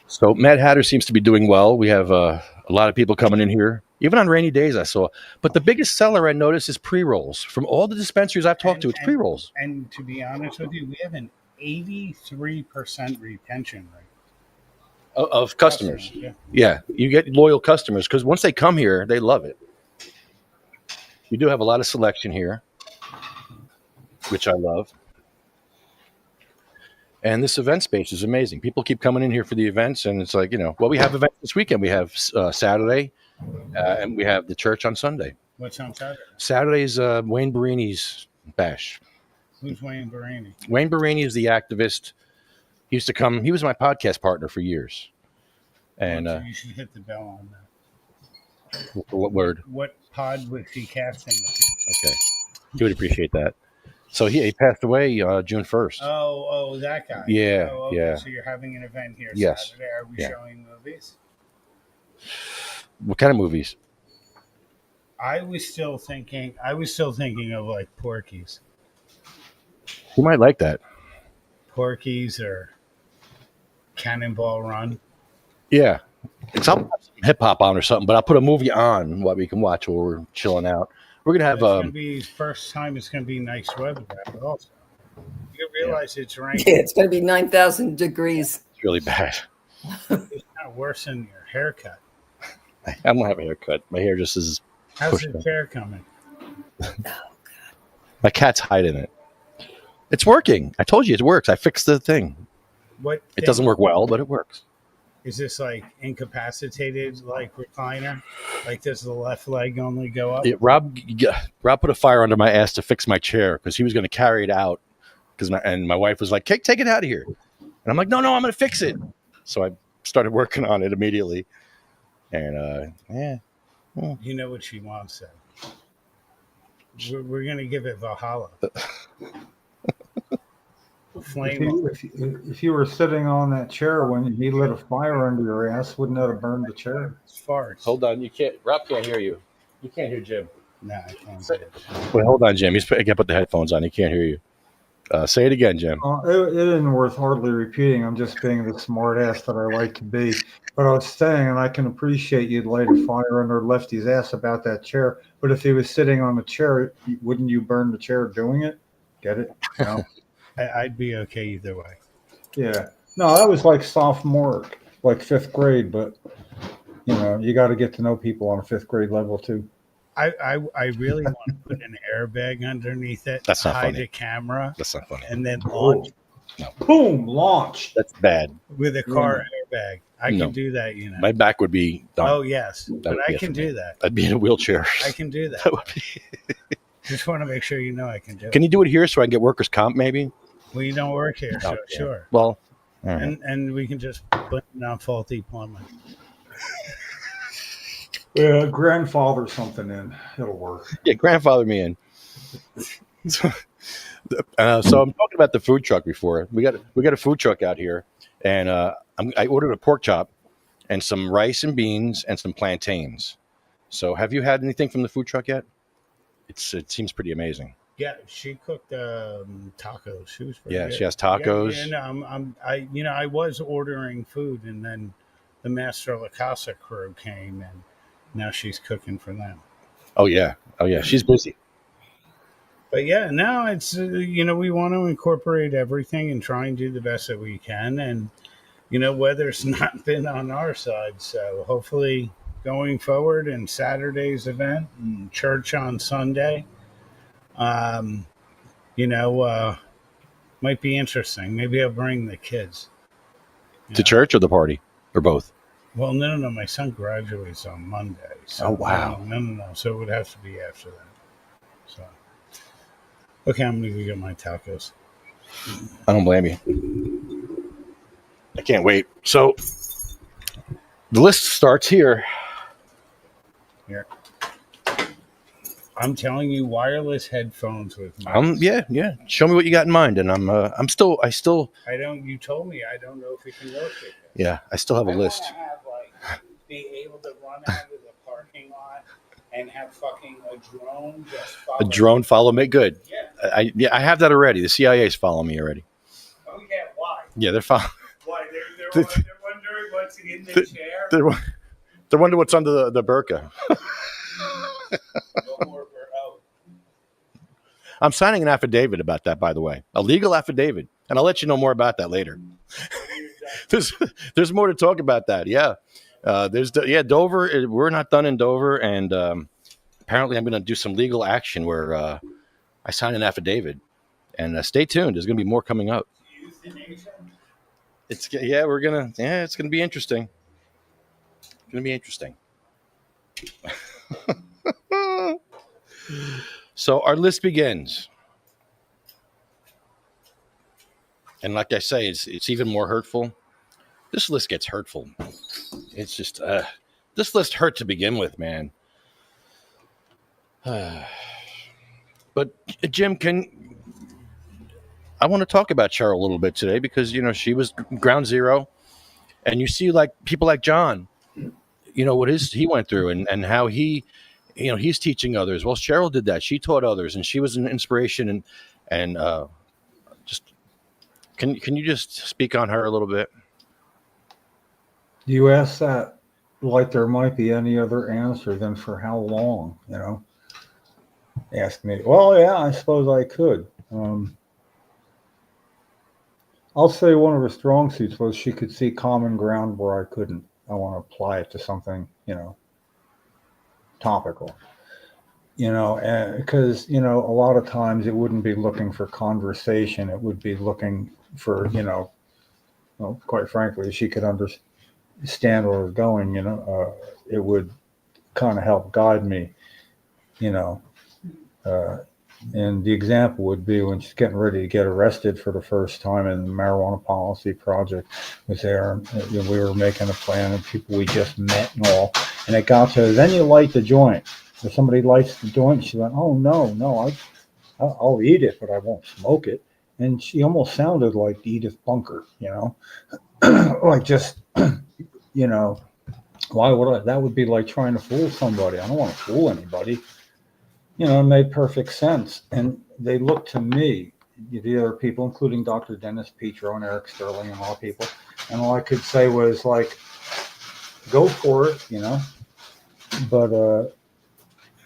So Mad Hatter seems to be doing well. We have a lot of people coming in here, even on rainy days. I saw, but the biggest seller I noticed is pre-rolls. From all the dispensaries I've talked to, it's pre-rolls And to be honest with you, we have an 83% retention rate of customers. Yeah. Yeah, you get loyal customers because once they come here, they love it. You do have a lot of selection here, which I love. And this event space is amazing. People keep coming in here for the events, and it's like, we have events this weekend. We have Saturday, and we have the church on Sunday. What's on Saturday? Saturday's Wayne Barini's bash. Who's Wayne Baraney? Wayne Barini is the activist. He used to come. He was my podcast partner for years. And You should hit the bell on that. what word? What pod was he casting? Okay, he would appreciate that. So he passed away June 1st. Oh, that guy. Yeah, Oh, okay. yeah. So you're having an event here Yes. Saturday. Are we Yeah. showing movies? What kind of movies? I was still thinking of like Porky's. He might like that. Porky's or Cannonball Run. Yeah. I'll have some hip hop on or something, but I'll put a movie on what we can watch while we're chilling out. We're gonna have It's gonna be first time. It's gonna be nice weather back also. You realize it's raining. Yeah, it's going to be 9,000 degrees. it's really bad. It's kind of worse than your haircut. I'm gonna have a haircut. My hair just is How's pushed your in. hair coming? My cat's hiding it. It's working. I told you it works. I fixed the thing. What? It doesn't work well, but it works. Is this like incapacitated, like recliner? Like does the left leg only go up? Rob put a fire under my ass to fix my chair because he was going to carry it out because my wife was like, take it out of here. And I'm like, no, I'm going to fix it. So I started working on it immediately. And yeah. You know what she wants, though. We're going to give it Valhalla. If you were sitting on that chair when he lit a fire under your ass, wouldn't that have burned the chair? Farts. Hold on. You can't. Rob can't hear you. You can't hear Jim. No, I can't say it. Wait, hold on, Jim. I can't put the headphones on. He can't hear you. Say it again, Jim. It isn't worth hardly repeating. I'm just being the smart ass that I like to be. But I was saying, and I can appreciate you'd light a fire under Lefty's ass about that chair. But if he was sitting on the chair, wouldn't you burn the chair doing it? Get it? No. I'd be okay either way. Yeah. No, that was like sophomore, like 5th grade. But, you got to get to know people on a 5th grade level, too. I really want to put an airbag underneath it. That's not hide funny. a camera. That's not funny. And then launch. No. Boom, launch. That's bad. With a car airbag. I can do that, My back would be done. Oh, yes. But I can do that. I'd be in a wheelchair. I can do that. That would be... Just want to make sure you know I can do it. Can you do it here so I can get workers' comp, maybe? Well, you don't work here, so yeah. sure. Well, all right. And we can just blame it on faulty plumbing. Yeah, grandfather something in. It'll work. Yeah, grandfather me in. So I'm talking about the food truck before. We got a food truck out here, and I ordered a pork chop and some rice and beans and some plantains. So have you had anything from the food truck yet? It seems pretty amazing. Yeah, she cooked tacos. She was pretty good. She has tacos. Yeah, I was ordering food, and then the Master La Casa crew came, and now she's cooking for them. Oh yeah, she's busy. But yeah, now it's we want to incorporate everything and try and do the best that we can, and weather's not been on our side, so hopefully going forward in Saturday's event and church on Sunday. Might be interesting. Maybe I'll bring the kids To church or the party or both? Well, no. My son graduates on Monday. So Oh, wow. No. So it would have to be after that. So, okay, I'm gonna go get my tacos. I don't blame you. I can't wait. So the list starts here. Here. I'm telling you, wireless headphones with mics. Yeah. Show me what you got in mind, and I still. I don't. You told me I don't know if it can work. Yeah, I still have a list. I want to be able to run out of the parking lot and have fucking a drone just follow. A drone follow me. Good. Yeah. I have that already. The CIA's follow me already. Oh yeah. Why? Yeah, they're following. Why? They're wondering what's in the chair. They're wondering what's under the burqa. No more. I'm signing an affidavit about that, by the way, a legal affidavit, and I'll let you know more about that later. There's more to talk about that. Yeah, Dover. We're not done in Dover, and apparently I'm going to do some legal action where I sign an affidavit. And stay tuned. There's going to be more coming up. It's going to be interesting. It's going to be interesting. So our list begins. And like I say, it's even more hurtful. This list gets hurtful. It's just, this list hurt to begin with, man. But Jim, I want to talk about Cheryl a little bit today because, she was ground zero. And you see like people like John, what he went through and how he's teaching others. Well, Cheryl did that. She taught others, and she was an inspiration. And just can you just speak on her a little bit? You ask that like there might be any other answer than for how long, Ask me. Well, yeah, I suppose I could. I'll say one of her strong suits was she could see common ground where I couldn't. I want to apply it to something, topical, and because, a lot of times it wouldn't be looking for conversation. It would be looking for, well, quite frankly, she could understand where we're going, it would kind of help guide me, And the example would be when she's getting ready to get arrested for the first time, and the Marijuana Policy Project was there. And, we were making a plan of people we just met and all. And it got to, then you light the joint. If somebody lights the joint, she went, "Oh, no, I'll eat it, but I won't smoke it." And she almost sounded like Edith Bunker, like just, why would that would be like trying to fool somebody. I don't want to fool anybody. It made perfect sense. And they looked to me, the other people, including Dr. Dennis Petro and Eric Sterling and all people. And all I could say was like, go for it, but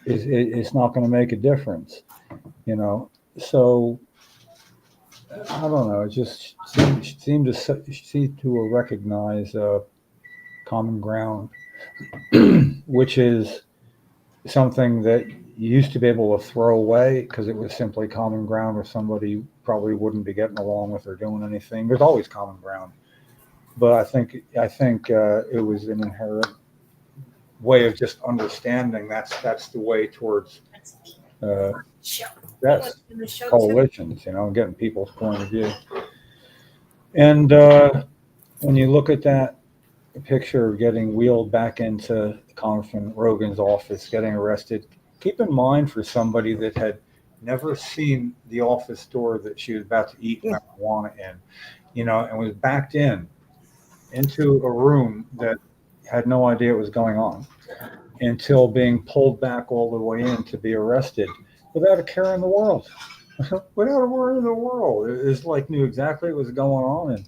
it's not going to make a difference, So I don't know. It just seemed to recognize common ground, which is something that you used to be able to throw away because it was simply common ground with somebody you probably wouldn't be getting along with or doing anything. There's always common ground, but I think it was an inherent way of just understanding that's the way towards coalitions, getting people's point of view. And when you look at that picture of getting wheeled back into Congressman Rogan's office, getting arrested, keep in mind for somebody that had never seen the office door that she was about to eat marijuana in, and was backed into a room that had no idea what was going on until being pulled back all the way in to be arrested without a care in the world. Without a worry in the world. It's like knew exactly what was going on, and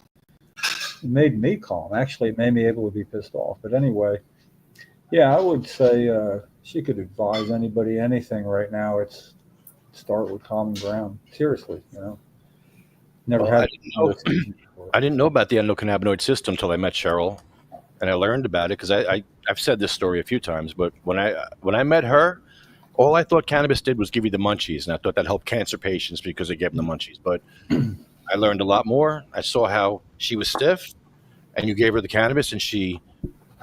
it made me calm. Actually, it made me able to be pissed off. But anyway, yeah, I would say she could advise anybody anything right now. It's start with common ground. Seriously, Never had. I didn't know about the endocannabinoid system until I met Cheryl, and I learned about it because I've said this story a few times. But when I met her, all I thought cannabis did was give you the munchies, and I thought that helped cancer patients because it gave them the munchies. But I learned a lot more. I saw how she was stiff, and you gave her the cannabis, and she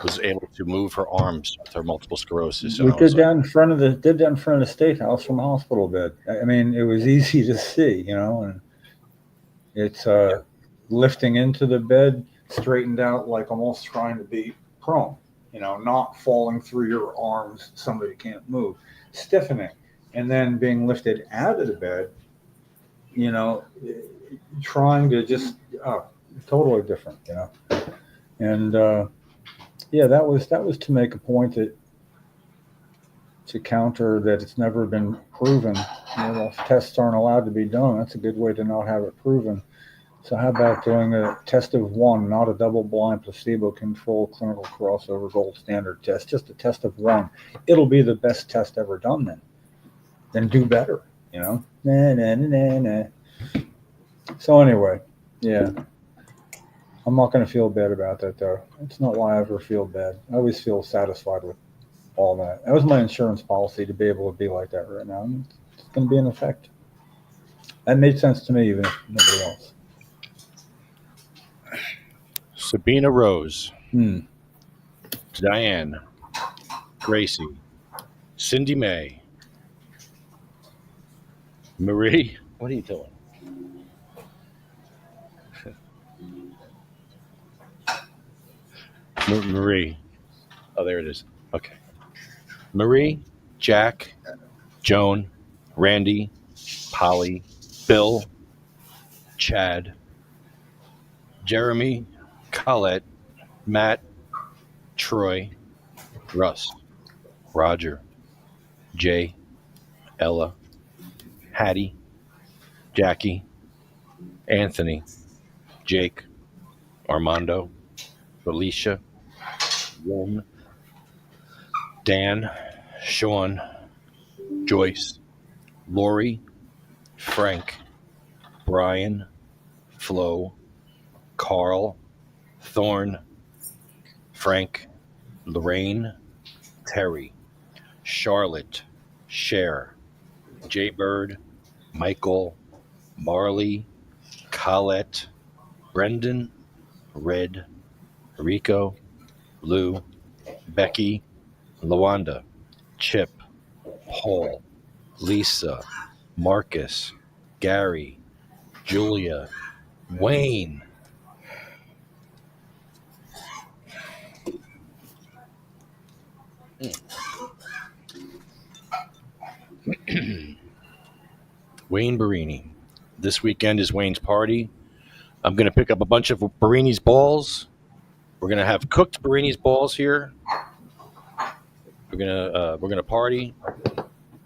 was able to move her arms with her multiple sclerosis. We did that in front of the State House from a hospital bed. I mean, it was easy to see, and it's lifting into the bed, straightened out, like almost trying to be prone, not falling through your arms. Somebody can't move, stiffening, and then being lifted out of the bed, trying to just totally different, and that was to make a point that to counter that it's never been proven. If tests aren't allowed to be done, that's a good way to not have it proven. So how about doing a test of one, not a double-blind, placebo-controlled clinical crossover gold standard test, just a test of one. It'll be the best test ever done then. Then do better, So anyway, yeah. I'm not going to feel bad about that, though. It's not why I ever feel bad. I always feel satisfied with all that. That was my insurance policy to be able to be like that right now. And it's going to be in effect. That made sense to me, even if nobody else. Sabina Rose, Diane, Gracie, Cindy Mae, Marie. What are you doing? Marie. Oh, there it is. Okay. Marie, Jack, Joan, Randy, Polly, Bill, Chad, Jeremy, Colette, Matt, Troy, Russ, Roger, Jay, Ella, Hattie, Jackie, Anthony, Jake, Armando, Felicia, Won, Dan, Sean, Joyce, Lori, Frank, Brian, Flo, Carl, Thorne, Frank, Lorraine, Terry, Charlotte, Cher, Jaybird, Michael, Marley, Colette, Brendan, Red, Rico, Lou, Becky, Lawanda, Chip, Paul, Lisa, Marcus, Gary, Julia, Wayne. Wayne Barini. This weekend is Wayne's party. I'm going to pick up a bunch of Barini's balls. We're going to have cooked Barini's balls here. We're gonna party,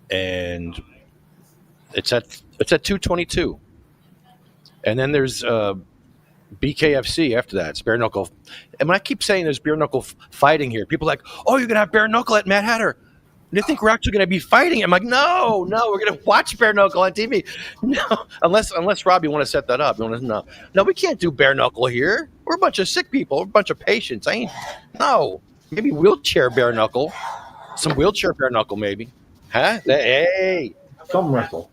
and it's at 222. And then there's BKFC after that. It's bare knuckle. And when I keep saying there's bare knuckle fighting here, people are like, oh, you're gonna have bare knuckle at Mad Hatter. You think we're actually going to be fighting? I'm like, no, we're going to watch bare knuckle on TV. No, unless Rob, you want to set that up. No, we can't do bare knuckle here. We're a bunch of sick people. We're a bunch of patients. Maybe wheelchair bare knuckle, some wheelchair bare knuckle, maybe. Huh? Hey, Some wrestle.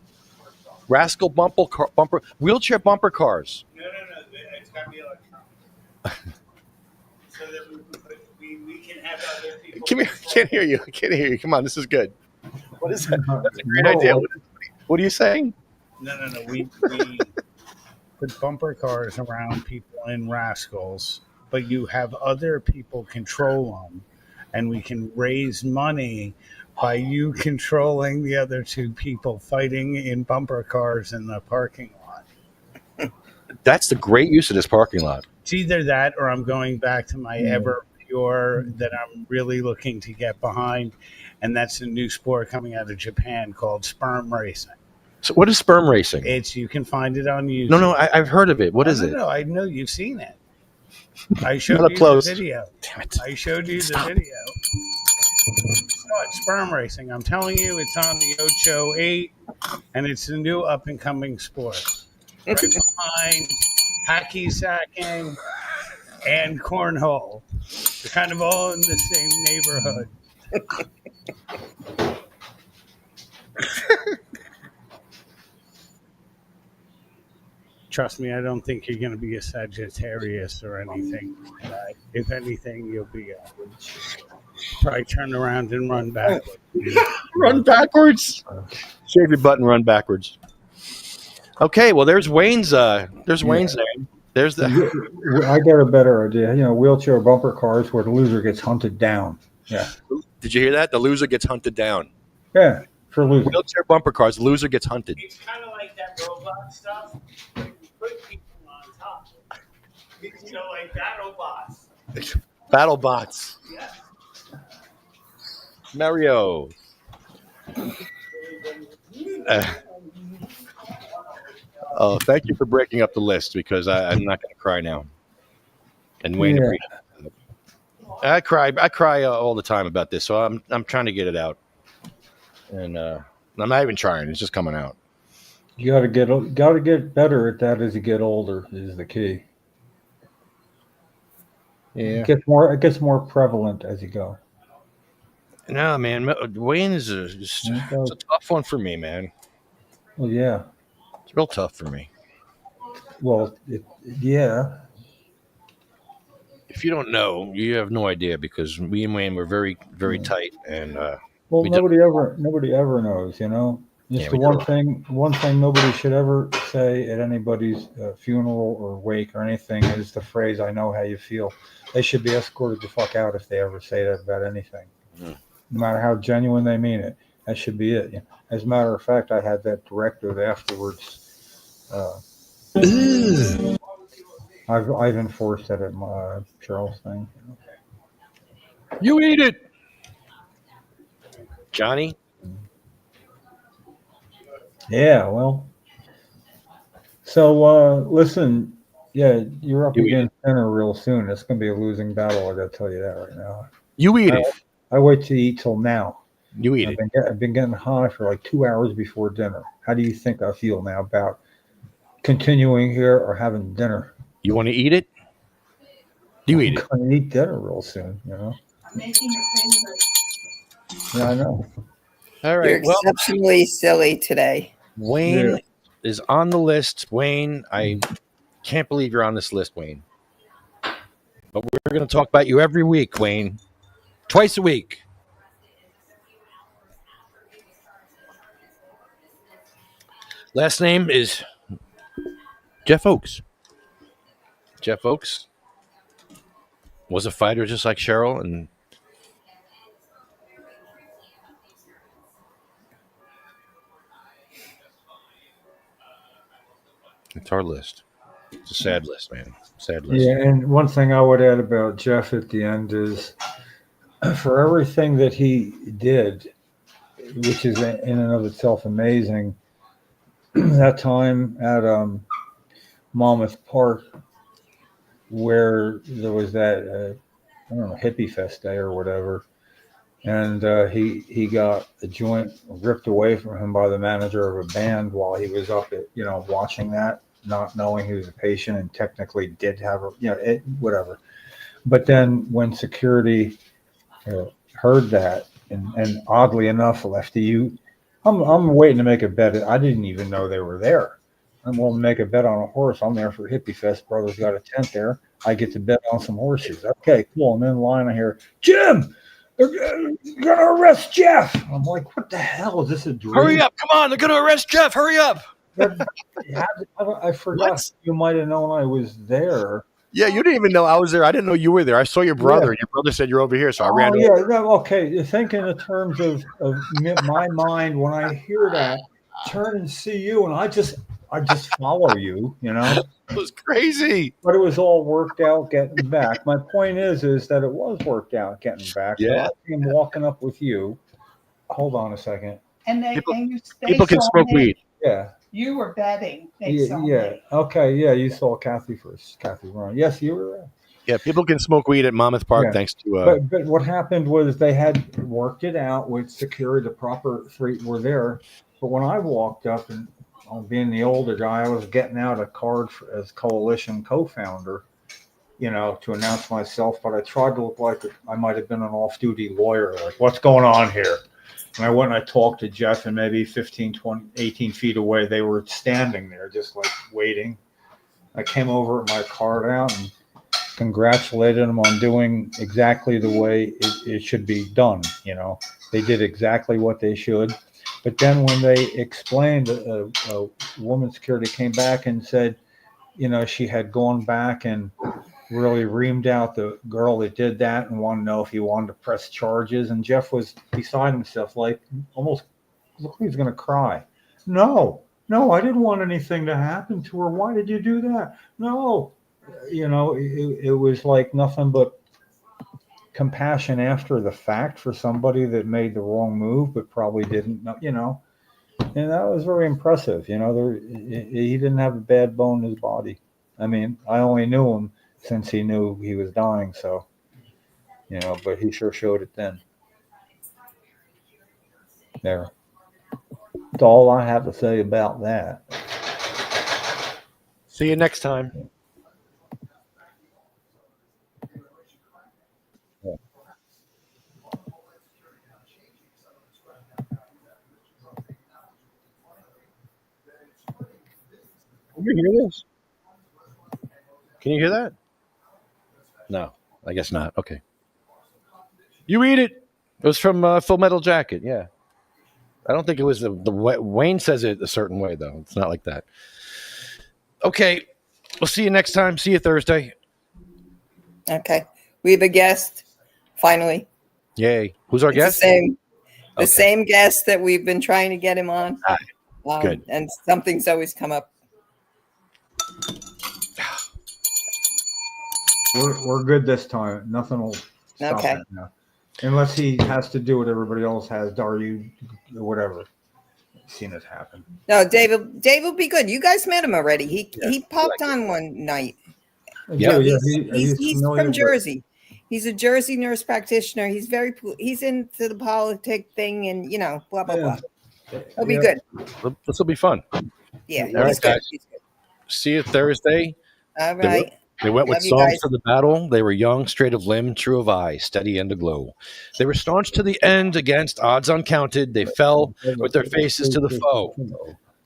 rascal bumper, wheelchair bumper cars. No. It's got to be electronic. So that we can have other people. Come here, can't hear you. Come on, this is good. What is that? That's a great idea. What are you saying? No. We put bumper cars around people in rascals, but you have other people control them, and we can raise money by you controlling the other two people fighting in bumper cars in the parking lot. That's the great use of this parking lot. It's either that or I'm going back to my ever pure that I'm really looking to get behind, and that's a new sport coming out of Japan called sperm racing. So what is sperm racing? You can find it on YouTube. No, I've heard of it. What is it? No, I know you've seen it. I showed Not you close. the video. Damn it. I showed you Stop. the video. No, it's sperm racing. I'm telling you, it's on the Ocho 8, and it's a new up-and-coming sport. Right behind hacky sacking and cornhole. They're kind of all in the same neighborhood. Trust me, I don't think you're going to be a Sagittarius or anything. If anything, you'll be probably turn around and run backwards. Run backwards. Shave your butt and run backwards. Okay, well, there's Wayne's. Wayne's name. There's the. I got a better idea. Wheelchair bumper cars where the loser gets hunted down. Yeah. Did you hear that? The loser gets hunted down. Yeah, for losing. Wheelchair bumper cars. The loser gets hunted. It's kind of like that robot stuff. You put people on top. Like BattleBots. Battle bots. Yeah. Mario. Oh, thank you for breaking up the list because I'm not going to cry now. And Wayne, Yeah. I cry all the time about this, so I'm trying to get it out. And I'm not even trying; it's just coming out. You got to get better at that as you get older. Is the key. Yeah. It gets more prevalent as you go. No, man, Wayne is it's a tough one for me, man. Well, yeah. It's real tough for me. Well, yeah. If you don't know, you have no idea because me and Wayne were very, very tight, and Well, we nobody ever knows. Just Yeah, the we one thing nobody should ever say at anybody's funeral or wake or anything is the phrase "I know how you feel." They should be escorted the fuck out if they ever say that about anything, no matter how genuine they mean it. That should be it. As a matter of fact, I had that directive afterwards. I've enforced that at my Charles thing. You eat it, Johnny. Yeah, well. So listen, yeah, you're up You eat against dinner real soon. It's going to be a losing battle. I got to tell you that right now. You eat it. I wait to eat till now. You eat it. I've been getting high for like 2 hours before dinner. How do you think I feel now about continuing here or having dinner? You want to eat it? You eat it. I'm going to eat dinner real soon. I'm making your favorite. Yeah, I know. All right. You're Well, exceptionally silly today. Wayne Yeah. is on the list. Wayne, I can't believe you're on this list, Wayne. But we're going to talk about you every week, Wayne. Twice a week. Last name is Jeff Oakes. Jeff Oakes was a fighter just like Cheryl, and it's our list. It's a sad list, man. Sad list. Yeah, and one thing I would add about Jeff at the end is for everything that he did, which is in and of itself amazing, that time at Monmouth Park where there was that, I don't know, hippie fest day or whatever, and he got a joint ripped away from him by the manager of a band while he was up at, watching that, not knowing he was a patient and technically did have whatever. But then when security heard that, and oddly enough, Lefty, I'm waiting to make a bet. I didn't even know they were there. I'm willing to make a bet on a horse. I'm there for Hippie Fest. Brother's got a tent there. I get to bet on some horses. Okay, cool. I'm in line. I hear, Jim, they're going to arrest Jeff. I'm like, what the hell? Is this a dream? Hurry up. Come on. They're going to arrest Jeff. Hurry up. I forgot you might have known I was there. Yeah, you didn't even know I was there. I didn't know you were there. I saw your brother. Yeah. Your brother said you're over here, so I ran over. Yeah, no, okay. Think in the terms of my mind when I hear that, turn and see you, and I just follow you, It was crazy. But it was all worked out getting back. My point is that it was worked out getting back. Yeah. So I came walking up with you. Hold on a second. And people can smoke weed. Yeah. You were betting. Yeah. Okay. Yeah. You saw Kathy first. Kathy Ron. Yes, you were there. Yeah. People can smoke weed at Monmouth Park thanks to. But what happened was they had worked it out with security. The proper three were there. But when I walked up and being the older guy, I was getting out a card as coalition co-founder, to announce myself. But I tried to look like I might have been an off-duty lawyer. Like, what's going on here? And I went and I talked to Jeff, and maybe 15, 20, 18 feet away, they were standing there just like waiting. I came over with my card out and congratulated them on doing exactly the way it should be done. They did exactly what they should. But then when they explained, a woman security came back and said, she had gone back and really reamed out the girl that did that and wanted to know if he wanted to press charges. And Jeff was beside himself, like almost looked like he was going to cry. No, I didn't want anything to happen to her. Why did you do that? No, it was like nothing but compassion after the fact for somebody that made the wrong move, but probably didn't know, and that was very impressive. He didn't have a bad bone in his body. I mean, I only knew him since he knew he was dying. So, but he sure showed it then. There. That's all I have to say about that. See you next time. Can you hear this? Can you hear that? No, I guess not. Okay. You eat it. It was from Full Metal Jacket. Yeah. I don't think it was the Wayne says it a certain way, though. It's not like that. Okay. We'll see you next time. See you Thursday. Okay. We have a guest, finally. Yay. Who's our guest? The same guest that we've been trying to get him on. Good. And something's always come up. We're good this time. Nothing will stop that now. Unless he has to do what everybody else has. Daru, whatever. I've seen it happen. No, Dave will be good. You guys met him already. He popped on one night. Yeah, he's from Jersey. He's a Jersey nurse practitioner. He's he's into the politic thing and blah blah blah. He'll be good. This will be fun. Yeah. All right, guys. See you Thursday. All right. They went with songs to the battle. They were young, straight of limb, true of eye, steady and aglow. They were staunch to the end against odds uncounted. They fell with their faces to the foe.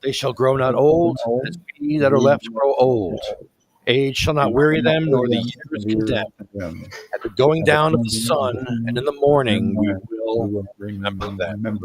They shall grow not old, as we that are left grow old. Age shall not weary them, nor the years condemn. At the going down of the sun, and in the morning we will remember them.